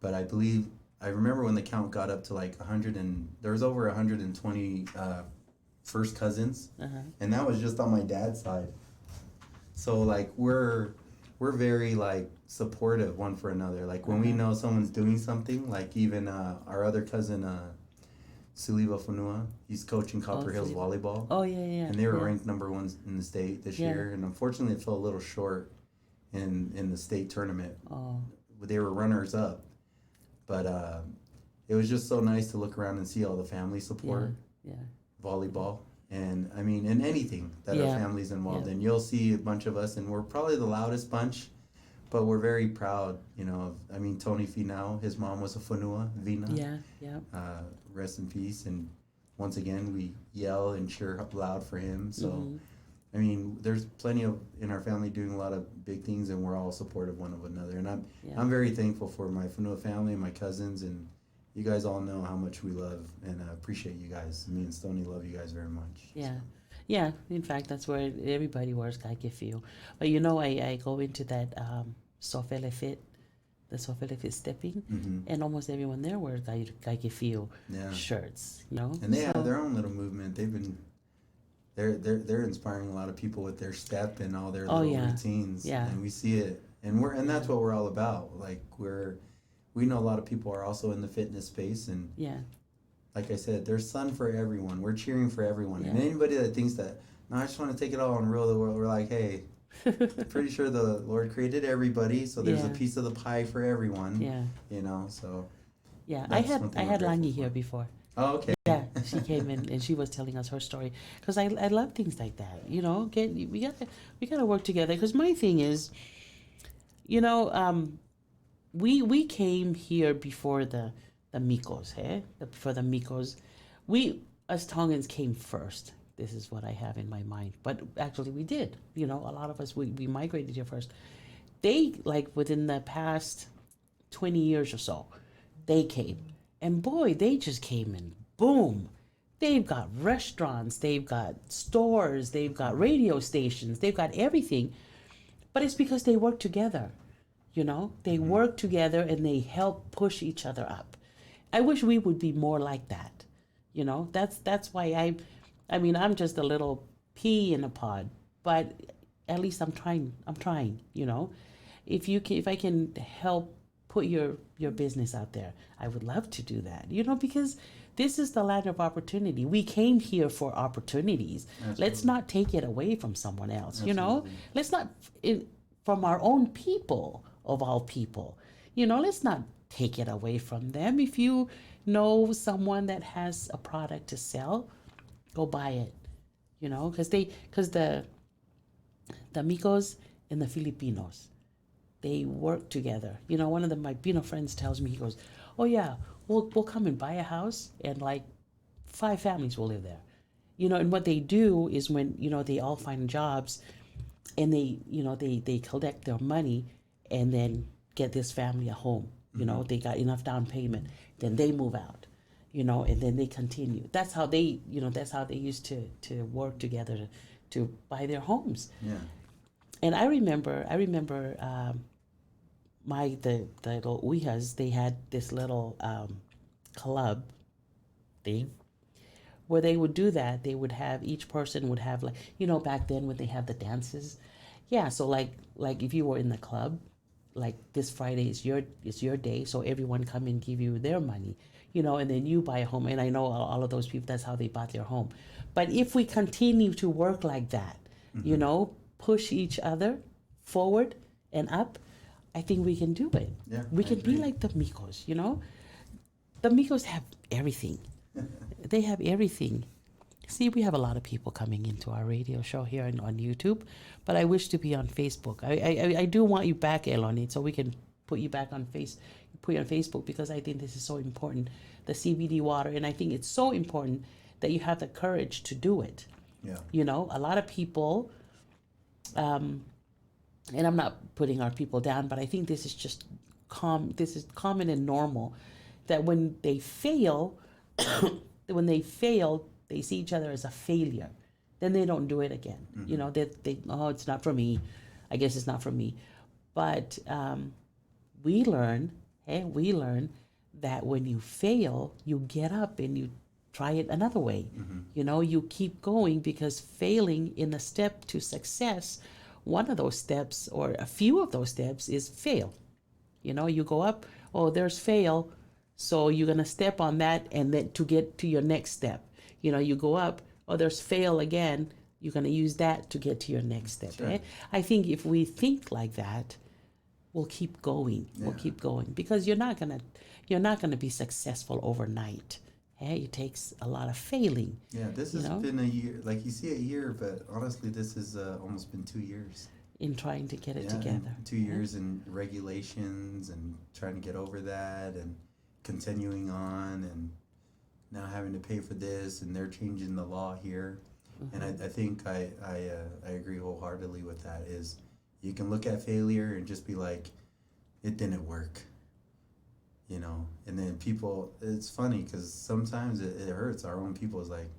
But I remember when the count got up to like 100, and there was over 120 first cousins, Uh-huh. and that was just on my dad's side. So like we're very like supportive one for another. Like when we know someone's doing something, like even our other cousin Suliva Funua, he's coaching Copper Hills Suliva. volleyball. Oh, yeah. And they were yeah. ranked number one in the state this Yeah. year, and unfortunately it fell a little short in the state tournament. Oh. They were runners up, but it was just so nice to look around and see all the family support. Yeah. Volleyball, and I mean in anything that our Yeah. family's involved Yeah. in, you'll see a bunch of us, and we're probably the loudest bunch, but we're very proud, I mean, Tony Finau, his mom was a Funua, Vina. Yeah. Rest in peace. And once again, we yell and cheer loud for him. So, Mhm. I mean, there's plenty of in our family doing a lot of big things, and we're all supportive one of another. And I'm very thankful for my Funua family and my cousins, and you guys all know how much we love and appreciate you guys. Me and Stoney love you guys very much. Yeah. In fact, that's where everybody wears Kaikifiu. But I go into that Sofele Fit, the Sofele Fit stepping, and almost everyone there wears Kaikifiu shirts. And they have their own little movement. They're inspiring a lot of people with their step and all their little routines. Yeah. And we see it, and that's what we're all about. Like we know a lot of people are also in the fitness space, and like I said, there's sun for everyone. We're cheering for everyone. And anybody that thinks that, no, I just want to take it all and rule the world, we're like, hey, pretty sure the Lord created everybody, so there's a piece of the pie for everyone. So. Yeah, I had Langi here before. Oh, okay. Yeah, she came in and she was telling us her story, because I love things like that. We gotta work together. Because my thing is, we came here before the Mikos, before the Mikos. We as Tongans came first. This is what I have in my mind. But actually we did. A lot of us, we migrated here first. They, like within the past 20 years or so, they came. And boy, they just came and boom. They've got restaurants, they've got stores, they've got radio stations, they've got everything. But it's because they work together. They work together and they help push each other up. I wish we would be more like that. That's why I'm just a little pea in a pod, but at least I'm trying, If I can help put your business out there, I would love to do that, because this is the land of opportunity. We came here for opportunities. Absolutely. Let's not take it away from someone else. Absolutely. Let's not from our own people, of all people. Let's not take it away from them. If you know someone that has a product to sell, go buy it. Because the Micos and the Filipinos, they work together. One of my Pino friends tells me, he goes, oh yeah, we'll come and buy a house, and like 5 families will live there. And what they do is when, they all find jobs, and they collect their money and then get this family a home. They got enough down payment, then they move out. and then they continue. That's how they, that's how they used to work together to buy their homes. Yeah. And I remember the little Uyas, they had this little club thing where they would do that. They would have, each person would have, like, back then when they had the dances. Yeah, so like if you were in the club, like this Friday is your day, so everyone come and give you their money, and then you buy a home. And I know all of those people, that's how they bought their home. But if we continue to work like that, push each other forward and up, I think we can do it. Yeah, we I can be agree. like the Migos, The Migos have everything. They have everything. See, we have a lot of people coming into our radio show here on YouTube, but I wish to be on Facebook. I do want you back, Eloni, so we can put you back on Facebook, because I think this is so important, the CBD water, and I think it's so important that you have the courage to do it. Yeah. A lot of people, and I'm not putting our people down, but I think this is just this is common and normal, that when they fail, they see each other as a failure. Then they don't do it again. They it's not for me. I guess it's not for me. But we learn that when you fail, you get up and you try it another way. You keep going, because failing in the step to success, one of those steps or a few of those steps is fail. You go up, there's fail, so you're going to step on that, and then to get to your next step. You go up, there's fail again, you're going to use that to get to your next step. Sure. Right? I think if we think like that, we'll keep going. We'll keep going, because you're not going to be successful overnight. It takes a lot of failing. Yeah, this has been a year. Like, you see a year, but honestly, this has almost been 2 years. In trying to get it together. 2 years in regulations and trying to get over that and continuing on, and now having to pay for this, and they're changing the law here. And I think I agree wholeheartedly with that. Is you can look at failure and just be like, it didn't work. And then people, it's funny because sometimes it hurts our own people. It's like,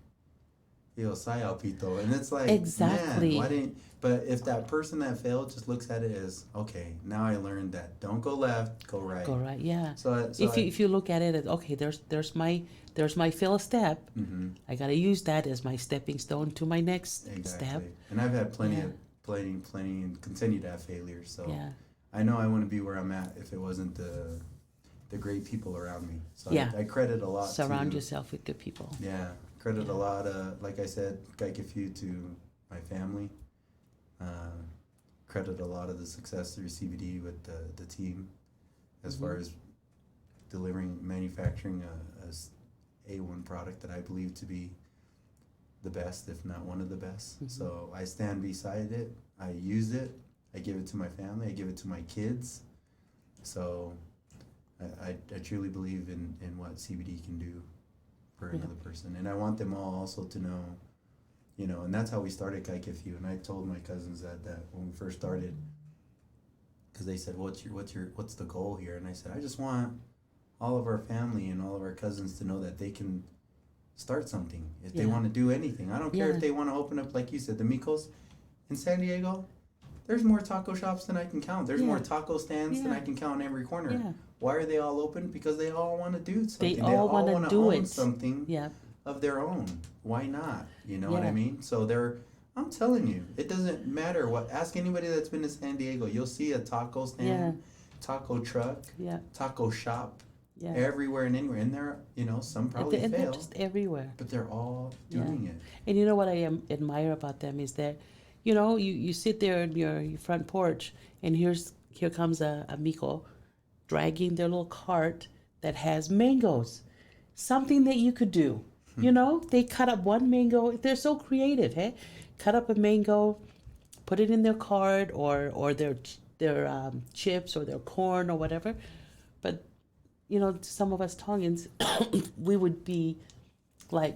yo, sayao pito. And it's like, exactly. Man, why didn't, but if that person that failed just looks at it as, okay, now I learned that don't go left, go right. Go right, yeah. So if you look at it as, okay, there's my fail step. I got to use that as my stepping stone to my next step. And I've had plenty, and continue to have failures. So yeah. I know I wouldn't be where I'm at if it wasn't the great people around me. So yeah. I credit a lot. Surround yourself with good people. Yeah, credit a lot. Like I said, Kaikifu to my family. Credit a lot of the success through CBD with the team, as far as manufacturing a A1 product that I believe to be the best, if not one of the best. So I stand beside it. I use it. I give it to my family. I give it to my kids. So I truly believe in what CBD can do for another person. And I want them all also to know, and that's how we started Kaikifu. And I told my cousins that when we first started, because they said, what's the goal here? And I said, I just want all of our family and all of our cousins to know that they can start something if they want to do anything. I don't care if they want to open up, like you said, the Micos in San Diego. There's more taco shops than I can count. There's more taco stands than I can count in every corner. Yeah. Why are they all open? Because they all want to do something. They all want to do own something of their own. Why not? You know what I mean? So I'm telling you, it doesn't matter what. Ask anybody that's been to San Diego. You'll see a taco stand, taco truck, taco shop, everywhere and anywhere. And they're, some probably fail. They're just everywhere. But they're all doing it. And you know what I admire about them is that, you sit there in your front porch, and here comes a Miko dragging their little cart that has mangoes, something that you could do. They cut up one mango. They're so creative, hey? Cut up a mango, put it in their cart or their chips or their corn or whatever. But, some of us Tongans, we would be like,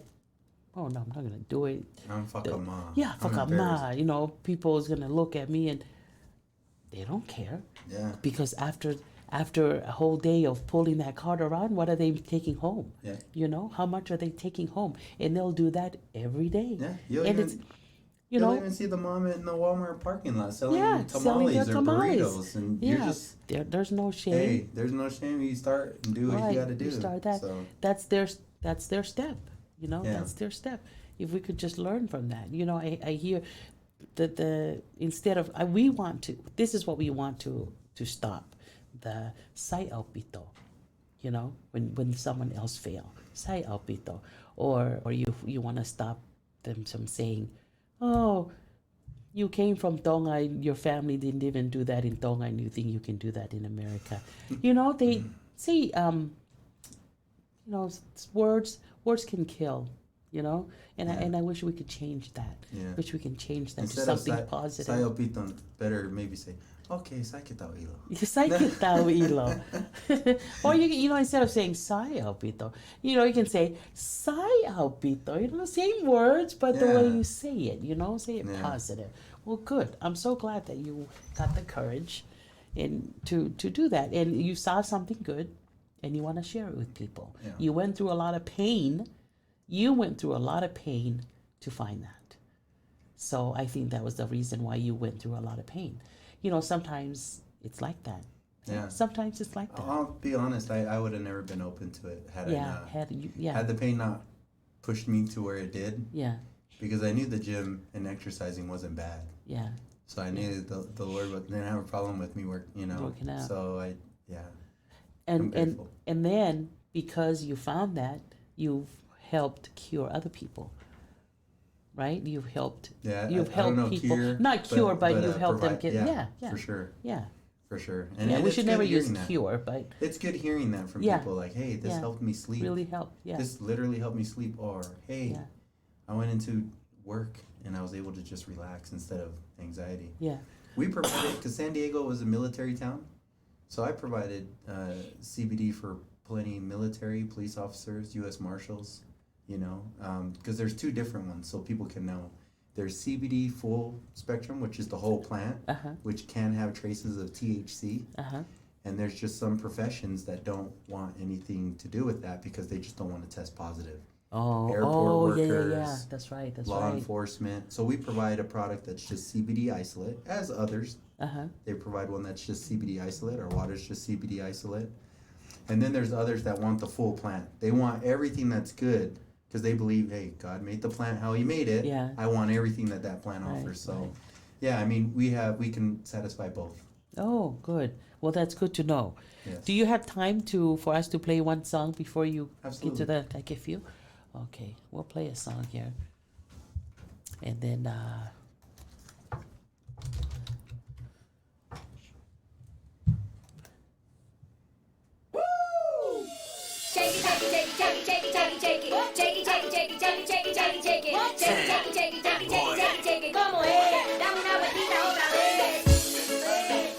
oh no, I'm not gonna do it. I'm whakama. Yeah, whakama. People's gonna look at me and they don't care. Yeah. Because after after a whole day of pulling that cart around, what are they taking home? Yeah. You know, how much are they taking home? And they'll do that every day. Yeah. And it's, you You'll know, even see the mom in the Walmart parking lot selling selling their tamales or tamales. burritos, and you're just there's no shame. hey, there's no shame. You start and do what you got to do. You start that. So, That's their step. You know, Yeah. that's their step. If we could just learn from that, you know, I hear the instead of we want to. This is what we want to stop the sai aupito. You know, when someone else fail, sai aupito, or you want to stop them from saying, oh, you came from Tonga, your family didn't even do that in Tonga, and you think you can do that in America. You know, they say, you know, words can kill, you know, and I wish we could change that. Yeah. Wish we can change that instead to something of positive. Sayo Piton, better maybe say, okay, sakita ilo. Sakit tao ilo. Or you know, instead of saying sayaw pito, you know, you can say sayaw pito. You know, same words, but the way Yeah. you say it, you know, say it Yeah. positive. Well, good. I'm so glad that you got the courage and to do that, and you saw something good, and you want to share it with people. Yeah. You went through a lot of pain. You went through a lot of pain to find that. So I think that was the reason why you went through a lot of pain. You know, sometimes it's like that. Yeah. Sometimes it's like that. I'll be honest. I would have never been open to it had Had the pain not pushed me to where it did. yeah, Because I knew the gym and exercising wasn't bad. yeah. So I knew the Lord didn't have a problem with me working out. So I'm And grateful. and then because you found that, you've helped cure other people. Right? You've helped Yeah, you've I don't helped know, people. cure, Not cure, but you've helped them provide- get yeah. for sure, Yeah. for sure. Yeah, we it's should good never use hearing that. cure, but It's good hearing that from Yeah. people like, hey, this Yeah. helped me sleep. really help. Yeah. This literally helped me sleep. Or hey, Yeah. I went into work and I was able to just relax instead of anxiety. Yeah. We provided, because San Diego was a military town, so I provided CBD for plenty military, police officers, U.S. Marshals, you know, because there's two different ones, so people can know. There's CBD full spectrum, which is the whole plant, Uh-huh. which can have traces of THC. Uh-huh. And there's just some professions that don't want anything to do with that because they just don't want to test positive. Oh, Airport yeah. workers, That's right. That's Law right. enforcement. So we provide a product that's just CBD isolate, as others. Uh-huh. They provide one that's just CBD isolate. Our water's just CBD isolate. And then there's others that want the full plant. They want everything that's good because they believe, hey, God made the plant how he made it. Yeah. I want everything that plant Right, offers. So, right. yeah, I mean, we can satisfy both. Oh, good. Well, that's good to know. Yes. Do you have time for us to play one song before you Absolutely. get to the like if you? Okay, we'll play a song here, and then ¿Cómo es? Dame una vueltita otra vez.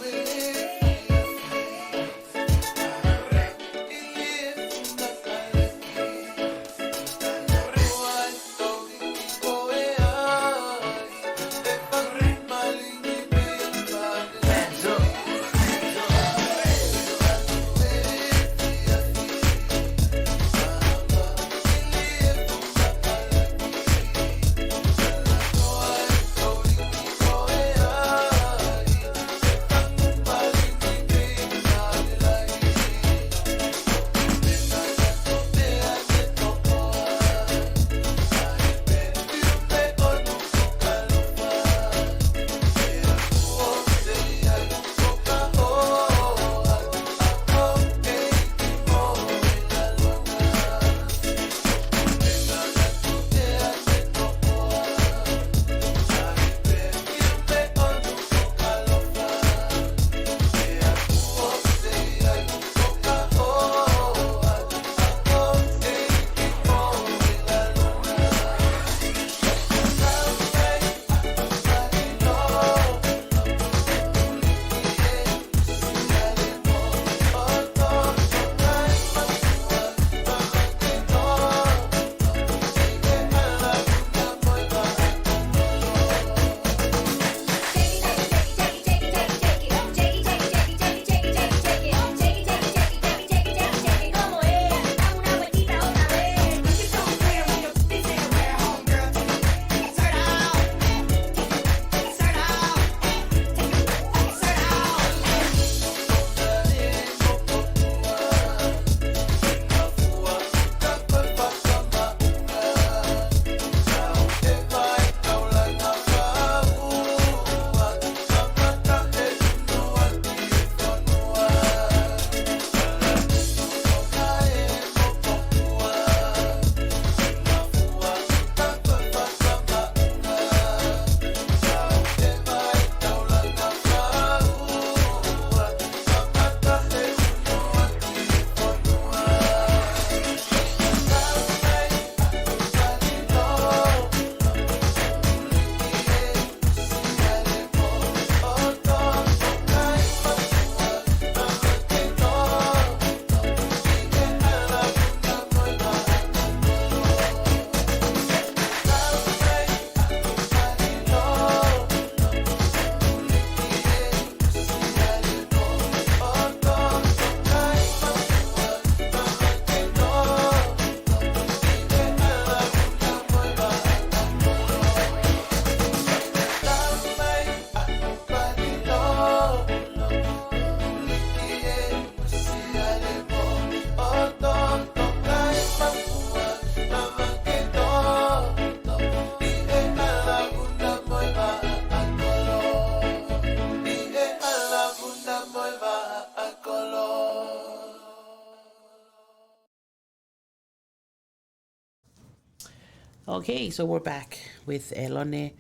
Okay, so we're back with Elone.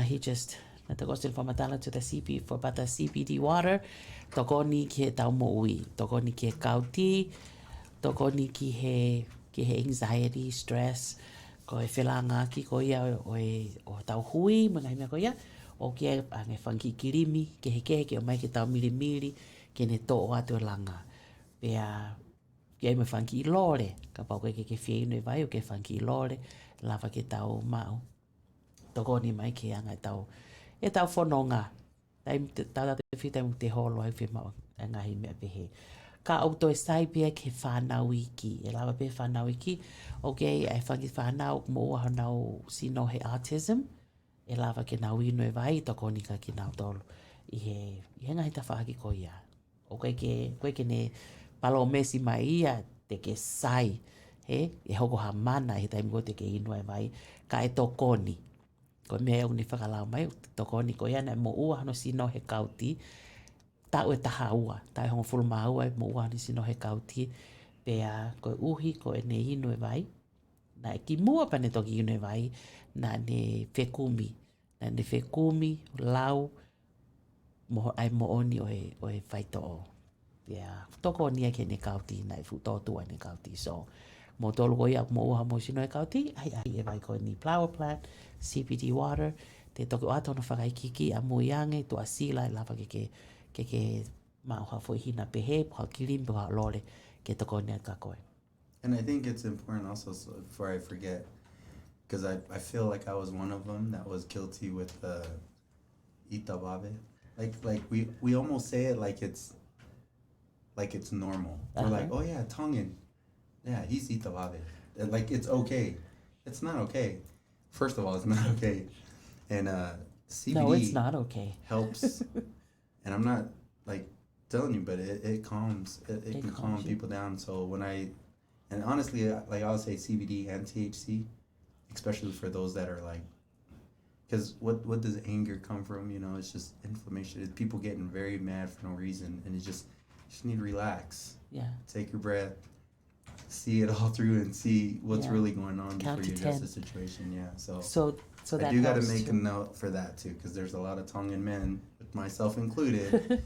He just natagosin from Matala to the CP for about the CBD water. Tokoni ki he tau mo'ui. Tokoni ki he kauti. Tokoni ki he anxiety, stress. Ko e whelanga ki ko ia o tau hui, mga himea ko ia. O ki e ange whanki kirimi, ke he o mai ke tau mirimiri, ke ne tō o atu e langa. Pea Kia me whanki I lore, ka pau ke whia inu e vai o ke whanki I lore, lava ke tau mau. Toko ni mai ke anga e tau whanonga. Tau te whita mu te holo ai whi mau, e ngahi mea pehe. Ka auto e sai pia ke whanau iki, e lava pe whanau iki, ok, e whanki whanau mo ua hanau sino he autism, e lava ke nau inu e vai, toko ni ka ki nau tolu. I he ngahi ta whaaki ko ia. O koe ke ne palo mesi mai ia te ke sai, he, e hoko ha mana he taimi ko te ke inua e vai, ka e tokoni. Ko mea uni whakalau mai, tokoni ko ia na mo ua hano sino he kauti, tau e taha ua, tau e hongo fulma ua e mo ua hano sino he kauti, pea ko e uhi ko e ne inu e vai, na e ki mua pa ne toki inu e vai, na ne whekumi, lau, ai mo oni o e whaito o. Yeah, toko nia ke ne kauti nai fu totua ne kauti. So, mo tolu ko ia mo uha mo sino e kauti, ai e vai ko ni flower plant, CBD water, te toko ato no whakaikiki a muiange, tu asila e lava ke mauha fo hina pehe, puha kirim, puha lore, ke toko nia kakoe. And I think it's important also, so before I forget, because I feel like I was one of them that was guilty with Itababe. Like we almost say it like it's normal. We're like, oh yeah, Tongan. Yeah, he's Itababe. Like it's okay. It's not okay. First of all, it's not okay. And CBD No, it's not okay. helps. And I'm not like telling you, but it calms. It can calm people down. So and honestly, like I would say CBD and THC, especially for those that are like, because what does anger come from? You know, it's just inflammation. It's people getting very mad for no reason, and you just need to relax. Yeah. Take your breath, see it all through, and see what's really going on Count before you to address 10. the situation. Yeah. So that I do got to helps make too. a note for that too, because there's a lot of Tongan men, with myself included,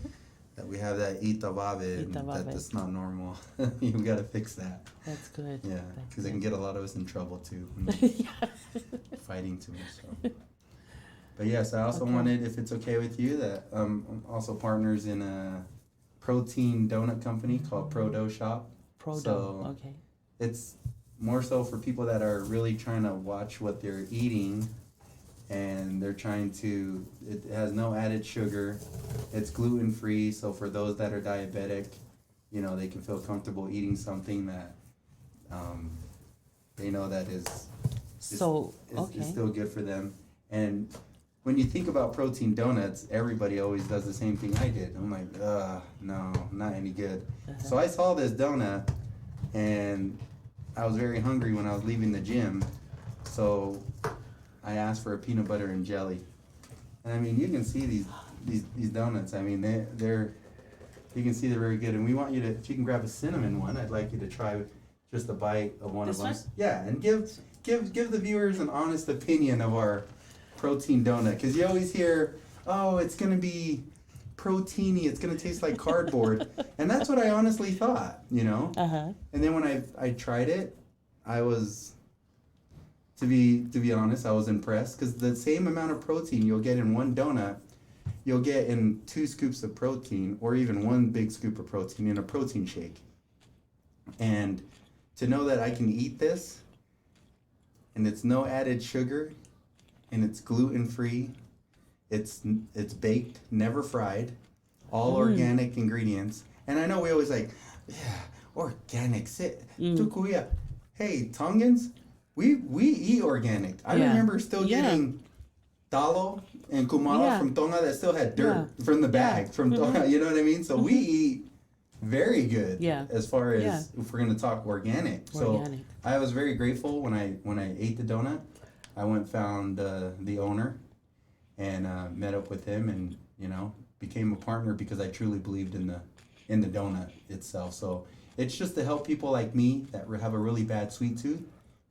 that we have that itababe, and that's not normal. You got to fix that. That's good. Yeah, because it can get a lot of us in trouble too, fighting too much. So. But yes, I also wanted, if it's okay with you, that I'm also partners in a protein donut company called Prodo Shop. Okay. It's more so for people that are really trying to watch what they're eating, and they're trying to, it has no added sugar, it's gluten free, so for those that are diabetic, you know, they can feel comfortable eating something that they know that is still good for them. And when you think about protein donuts, everybody always does the same thing I did. I'm like, no, not any good. So I saw this donut, and I was very hungry when I was leaving the gym. So I asked for a peanut butter and jelly. And I mean, you can see these donuts. I mean, you can see they're very good. And we want you to, if you can grab a cinnamon one, I'd like you to try just a bite of one of them. Yeah, and give the viewers an honest opinion of our protein donut, because you always hear, oh, it's gonna be proteiny, it's gonna taste like cardboard. And that's what I honestly thought, you know. And then when I tried it, I was, to be honest, I was impressed, because the same amount of protein you'll get in one donut, you'll get in 2 scoops of protein, or even 1 big scoop of protein in a protein shake. And to know that I can eat this, and it's no added sugar, and it's gluten-free, it's baked, never fried, all organic ingredients. And I know we always like, yeah, organic, tukuya. Hey, Tongans, we eat organic. I remember still getting talo and kumala from Tonga that still had dirt from the bag from Tonga, you know what I mean? So we eat very good as far as if we're going to talk organic. So I was very grateful when I ate the donut. I went found the owner and met up with him, and you know, became a partner because I truly believed in the donut itself. So it's just to help people like me that have a really bad sweet tooth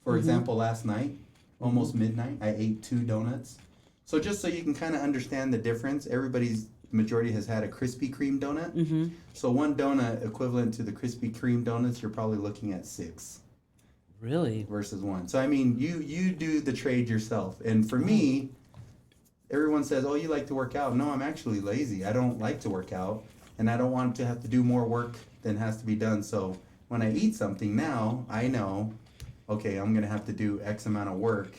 For example, last night, almost midnight, I ate 2 donuts. So just so you can kind of understand the difference, majority has had a Krispy Kreme donut. Mm-hmm. So 1 donut equivalent to the Krispy Kreme donuts, you're probably looking at 6 Really? versus 1. So I mean, you do the trade yourself. And for me, everyone says, "Oh, you like to work out." No, I'm actually lazy. I don't like to work out, and I don't want to have to do more work than has to be done. So when I eat something now, I know, okay, I'm gonna have to do X amount of work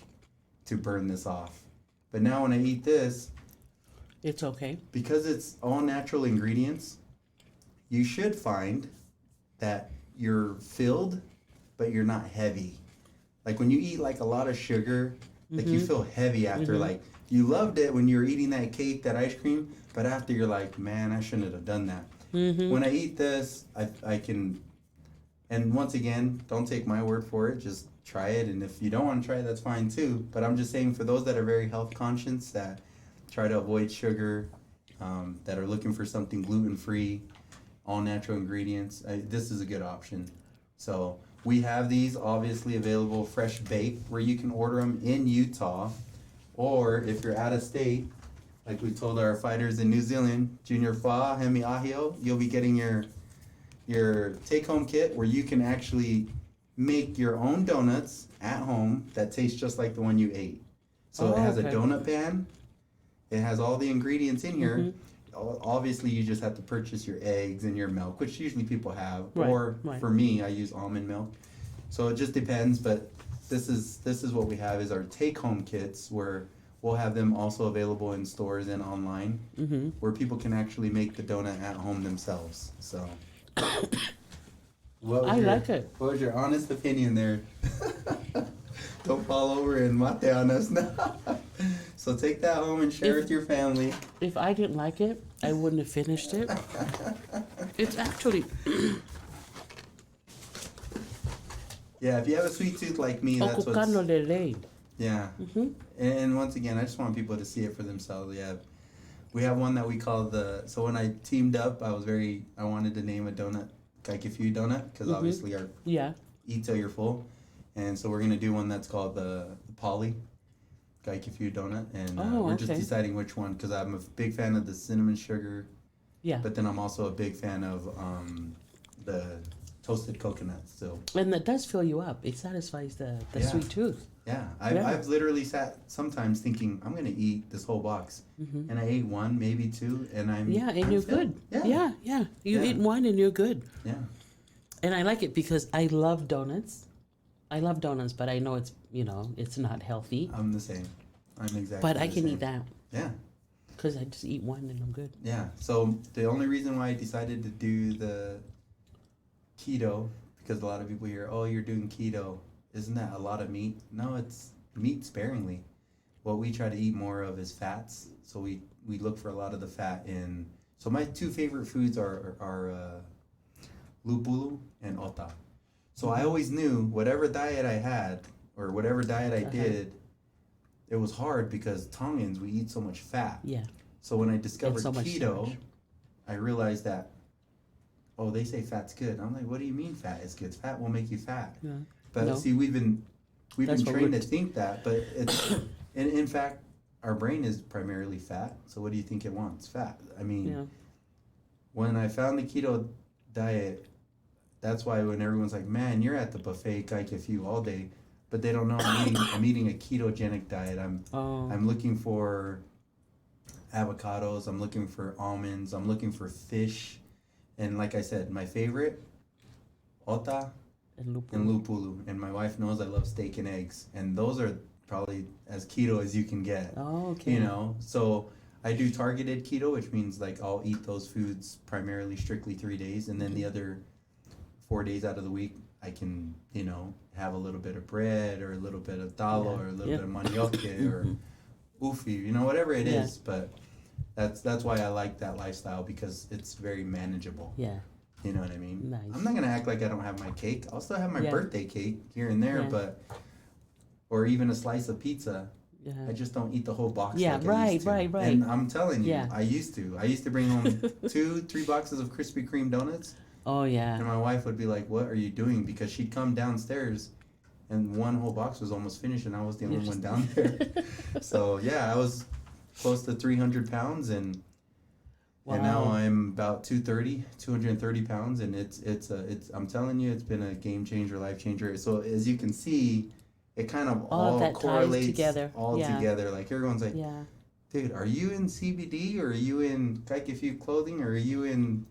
to burn this off. But now when I eat this, It's okay. because it's all natural ingredients, you should find that you're filled, but you're not heavy. Like when you eat like a lot of sugar, like you feel heavy after. Like you loved it when you were eating that cake, that ice cream, but after you're like, man, I shouldn't have done that. When I eat this, I can, and once again, don't take my word for it, just try it. And if you don't want to try it, that's fine too. But I'm just saying, for those that are very health conscious, that try to avoid sugar, that are looking for something gluten-free, all natural ingredients, this is a good option. So we have these obviously available fresh baked, where you can order them in Utah, or if you're out of state, like we told our fighters in New Zealand, Junior Fa, Hemi Ahio, you'll be getting your take-home kit where you can actually make your own donuts at home that taste just like the one you ate. So it has a donut pan. It has all the ingredients in here. Obviously, you just have to purchase your eggs and your milk, which usually people have. Or for me, I use almond milk. So it just depends. But this is what we have, is our take-home kits, where we'll have them also available in stores and online, where people can actually make the donut at home themselves. So. I like it. What was your honest opinion there? Don't fall over and mate on us now. So take that home and share with your family. If I didn't like it, I wouldn't have finished it. It's actually... Yeah, if you have a sweet tooth like me, that's what's... Ocucano de ley. Yeah. And once again, I just want people to see it for themselves. Yeah. We have one that we call so when I teamed up, I wanted to name a donut Kaikifu donut, because obviously our eat till you're full. And so we're going to do one that's called the Polly Kaikifu donut. And we're just deciding which one, because I'm a big fan of the cinnamon sugar. Yeah. But then I'm also a big fan of the toasted coconut still. And that does fill you up. It satisfies the sweet tooth. Yeah. I've literally sat sometimes thinking, I'm going to eat this whole box. And I ate 1, maybe 2, and I'm... Yeah, and you're good. Yeah. You eat 1 and you're good. Yeah. And I like it because I love donuts. But I know it's not healthy. I'm the same. I'm exactly But I can eat that. Yeah. Because I just eat 1 and I'm good. Yeah. So the only reason why I decided to do the keto, because a lot of people hear, oh, you're doing keto. Isn't that a lot of meat? No, it's meat sparingly. What we try to eat more of is fats. So we look for a lot of the fat in... So my 2 favorite foods are lupulu and ota. So I always knew whatever diet I had, or whatever diet I did, it was hard because Tongans, we eat so much fat. Yeah. So when I discovered keto, I realized that, oh, they say fat's good. I'm like, what do you mean fat is good? Fat will make you fat. Yeah. But see, we've been trained to think that, but it's in fact, our brain is primarily fat. So what do you think it wants? Fat. I mean, when I found the keto diet, that's why when everyone's like, man, you're at the buffet Kaikifu all day, but they don't know I'm eating a ketogenic diet. I'm looking for avocados, I'm looking for almonds, I'm looking for fish, and like I said, my favorite, ota and lupulu. And my wife knows I love steak and eggs, and those are probably as keto as you can get. Oh, okay. So I do targeted keto, which means like I'll eat those foods primarily strictly 3 days, and then the other 4 days out of the week I can, have a little bit of bread or a little bit of talo or a little bit of manioke or ufi, whatever it is. But that's why I like that lifestyle, because it's very manageable. Yeah. You know what I mean? Nice. I'm not gonna act like I don't have my cake. I'll still have my birthday cake here and there, or even a slice of pizza. Yeah. I just don't eat the whole box. Yeah, like I used to. Right. And I'm telling you, I used to bring home 2-3 boxes of Krispy Kreme donuts. Oh yeah. And my wife would be like, "What are you doing?" Because she'd come downstairs and one whole box was almost finished, and I was the only one down there. So yeah, I was close to 300 pounds, and now I'm about 230 pounds, and it's I'm telling you, it's been a game changer, life changer. So as you can see, it kind of all that ties correlates together. together. Like everyone's like, Yeah. dude, are you in CBD, or are you in Kaikifu clothing, or are you in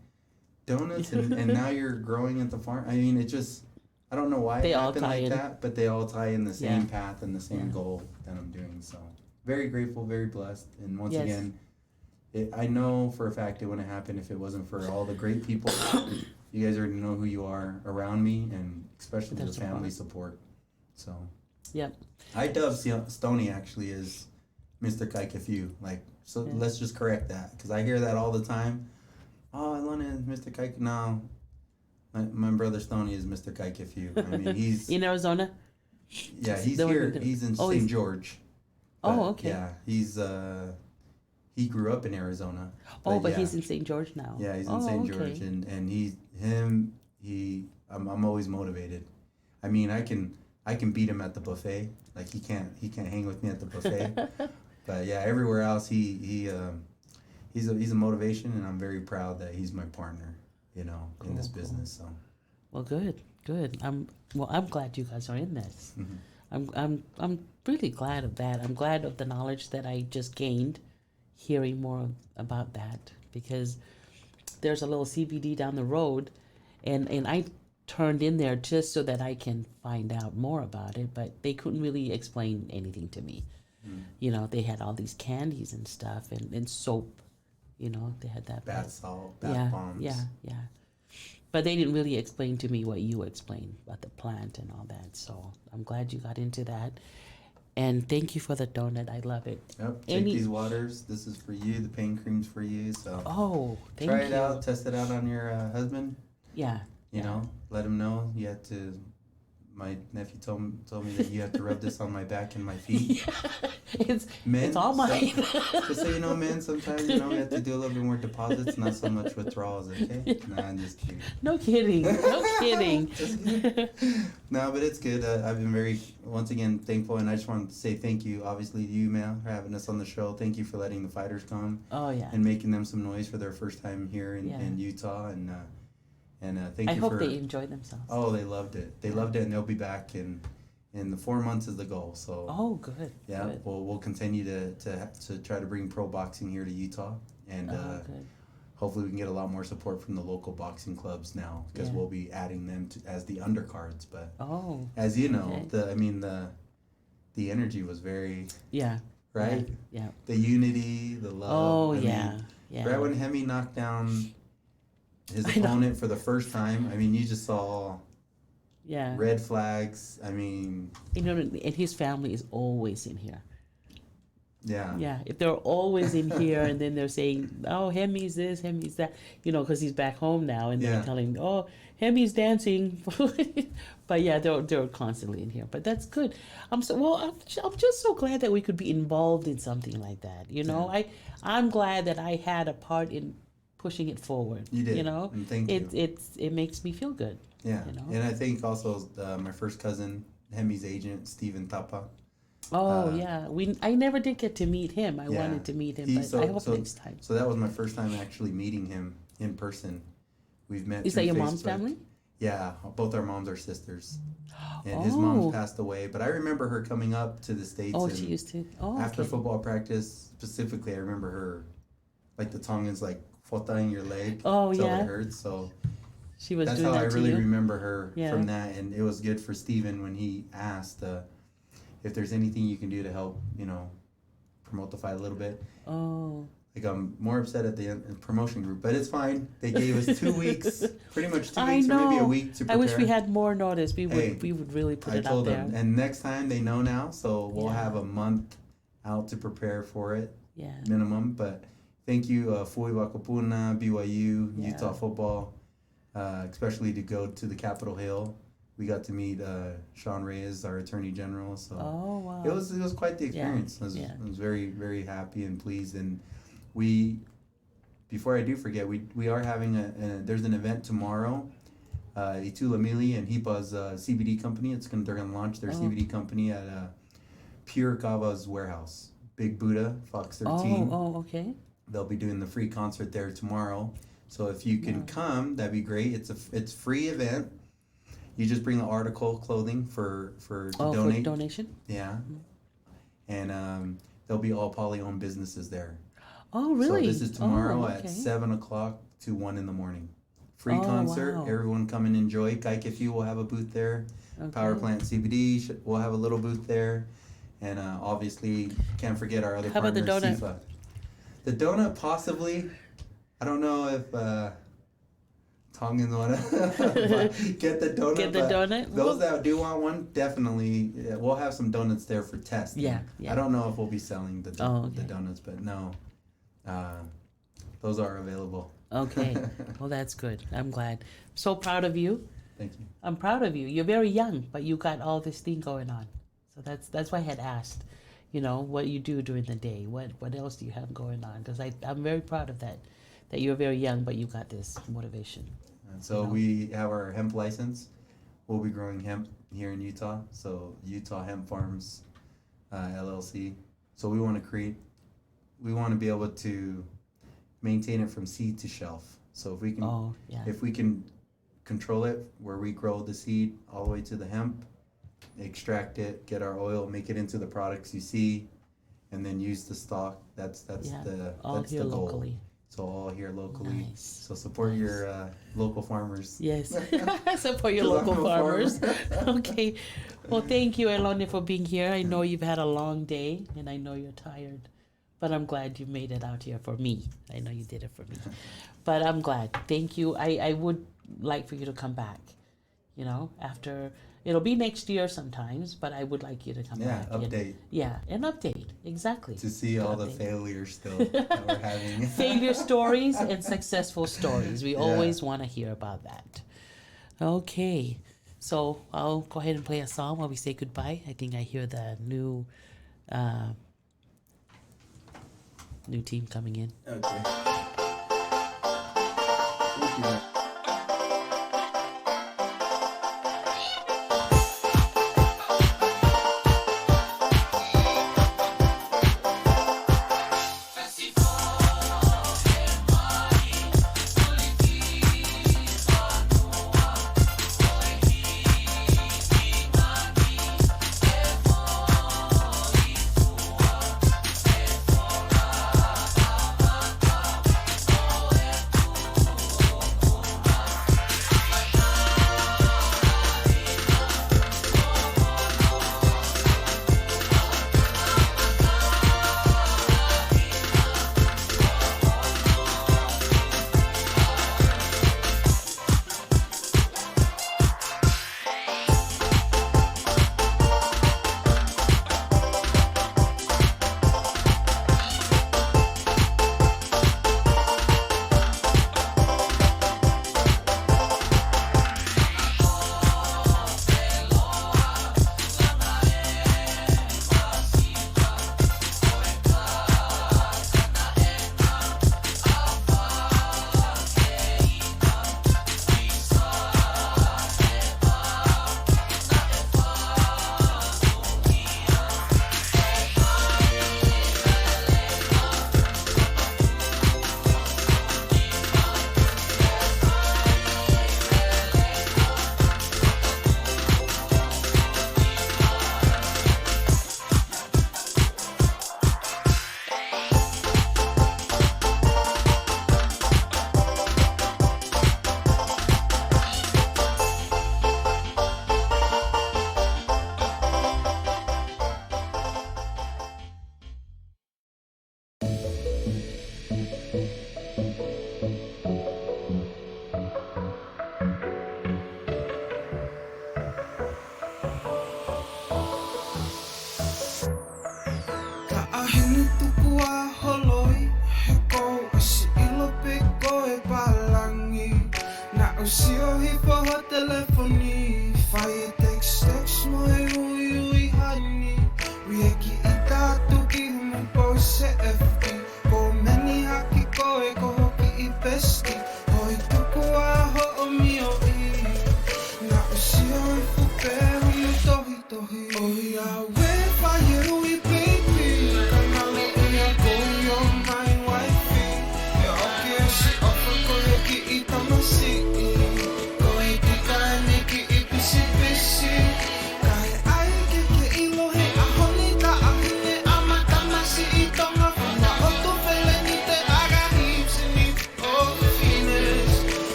donuts, and now you're growing at the farm? I mean, it just, I don't know why They it all happened tie like in. that, but they all tie in the same Yeah. path and the same Yeah. goal that I'm doing. So very grateful, very blessed, and once Yes. again, I know for a fact it wouldn't happen if it wasn't for all the great people. You guys already know who you are around me, and especially Their the family support. So Yep. I dub Stoney actually as Mr. Kaikifu. Like, so Yeah. let's just correct that, because I hear that all the time. Oh, Ilona is Mr. Kaik. No, my brother Stoney is Mr. Kaikifu. I mean, he's In Arizona? yeah, he's The one here. who- He's in oh, St. he's- George. Oh, But, okay. Yeah, he's he grew up in Arizona. But yeah. he's in St. George now. Yeah, he's in Oh, St. okay. George, and I'm always motivated. I mean, I can beat him at the buffet. Like he can't hang with me at the buffet. But yeah, everywhere else he's a motivation, and I'm very proud that he's my partner, in this Cool. business. So Well, good. I'm glad you guys are in this. Mhm. I'm really glad of that. I'm glad of the knowledge that I just gained hearing more about that, because there's a little CBD down the road, and I turned in there just so that I can find out more about it, but they couldn't really explain anything to me. They had all these candies and stuff, and soap. They had that. bath salt, bath bombs. Yeah. But they didn't really explain to me what you explained about the plant and all that. So I'm glad you got into that. And thank you for the donut. I love it. Yep. Take these waters. This is for you. The pain cream's for you. So Oh, thank try you. it out. Test it out on your husband. Yeah. You know, let him know you have to. My nephew told me that you have to rub this on my back and my feet. It's Men, it's all mine. Just so you know, men, sometimes we have to do a little bit more deposits, not so much withdrawals. Okay? Nah, I'm just kidding. No kidding. No kidding. No, but it's good. I've been once again, thankful, and I just want to say thank you, obviously, to you, Mel, for having us on the show. Thank you for letting the fighters come Oh yeah. and making them some noise for their first time here Yeah. in Utah, and thank I you hope for. they enjoy themselves. Oh, they loved it. They loved it, and they'll be back in the 4 months is the goal. So Oh, good. yeah, Good. we'll continue to try to bring pro boxing here to Utah, and Good. hopefully we can get a lot more support from the local boxing clubs now, because Yeah. we'll be adding them as the undercards. But Oh, as you know, okay. the energy was very yeah. right. Yeah. The unity, the love. Oh, I yeah. mean, Yeah. right when Hemi knocked down his I know. opponent for the first time, I mean, you just saw Yeah. red flags. I mean, And his family is always in here. yeah. Yeah, if they're always in here, and then they're saying, "Oh, Hemi's this, Hemi's that," because he's back home now, and they're Yeah. telling, "Oh, Hemi's dancing," but yeah, they're constantly in here. But that's good. I'm just so glad that we could be involved in something like that. I'm glad that I had a part in pushing it forward. You did. And thank you. it makes me feel good. Yeah, you know? and I think also my first cousin, Hemi's agent, Steven Tapa. Oh yeah, I never did get to meet him. I Yeah. wanted to meet him, He- but so- I hope so- next time. So that was my first time actually meeting him in person. We've met. Is that through your mom's Facebook. family? Yeah, both our moms are sisters, and his mom Oh. passed away. But I remember her coming up to the States. Oh, and she used to. Oh, after okay. football practice, specifically, I remember her, like the Tongans, like fota in your leg. Oh, till yeah. it hurts. So She was that's doing how that I to really you. remember her Yeah. from that, and it was good for Steven when he asked if there's anything you can do to help, promote the fight a little bit. Oh, Like, I'm more upset at the promotion group, but it's fine. They gave us 2 weeks, pretty much 2 I weeks or maybe a know. week to I prepare. wish we had more notice. We Hey, would really put I it out told there. them, and next time they know now, so we'll Yeah. have a month out to prepare for it, Yeah. minimum. But thank you, Fui Wakapuna, BYU, Yeah. Utah football, especially to go to the Capitol Hill. We got to meet Sean Reyes, our Attorney General. So Oh wow. it was quite the Yeah, experience. yeah. I was very, very happy and pleased. And before I do forget, we are having there's an event tomorrow Itulamili and Hipa's CBD company. They're gonna launch their CBD company at Pure Kava's warehouse. Big Buddha, Fox 13. Okay. They'll be doing the free concert there tomorrow. So if you can come, that'd be great. It's free event. You just bring the article clothing for donate. For donation? Yeah. And there'll be all poly-owned businesses there. Oh, really? So this is tomorrow okay. at 7 o'clock to 1 in the morning. Free Oh, concert. wow. Everyone come and enjoy. Kaikifu will have a booth there. Power Plant CBD will have a little booth there. And obviously, can't forget our other How about the partner, donut? Sifa. The donut, possibly. I don't know if Tongans want to get the donut. Get the but donut? Those that do want one, definitely. Yeah, we'll have some donuts there for test. Yeah. I don't know if we'll be selling the okay. donuts, but no. Those are available. Okay. Well, that's good. I'm glad. So proud of you. Thank you. I'm proud of you. You're very young, but you got all this thing going on. So that's why I had asked, what you do during the day. What else do you have going on? Because I'm very proud of that you're very young, but you got this motivation. And so we have our hemp license. We'll be growing hemp here in Utah. So Utah Hemp Farms LLC. So we want to be able to maintain it from seed to shelf. So if we can control it where we grow the seed all the way to the hemp, extract it, get our oil, make it into the products you see, and then use the stock. That's the goal. Locally. So all here locally. Nice. So support your local farmers. Yes, support your local farmers. Okay. Well, thank you, Elone, for being here. I know you've had a long day, and I know you're tired, but I'm glad you made it out here for me. I know you did it for me, but I'm glad. Thank you. I would like for you to come back, after. It'll be next year sometimes, but I would like you to come back. Update. An update. Exactly. To see all the failures still that we're having. Failure stories and successful stories. We always want to hear about that. Okay. So I'll go ahead and play a song while we say goodbye. I think I hear the new team coming in. Okay. Thank you.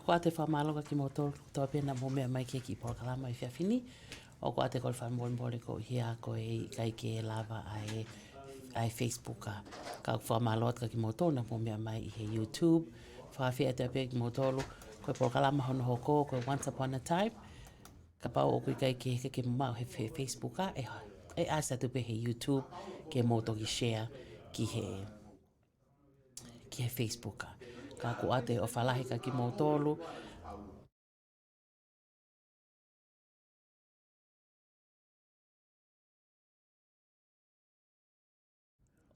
ko ate whamaloga ki motoro toa pena mo mea mai ki por kalama I whiawhini. O ko ate ko le whamole ko hia ko e kai ke lava ai Facebook a. Ka whamaloga ki motoro na mo mea mai I he YouTube. Whawhia te pe ki motoro ko por kalama hono hoko ko Once Upon a Time. Ka pau o kai ke ke mau he Facebook a e asa tu pe he YouTube ke moto ki share ki he Facebook a. Ka ko ate o whalahi ka ki motoro.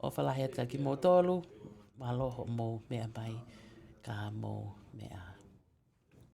O whalahi ka ki motoro. Maloho mo mea mai ka mo mea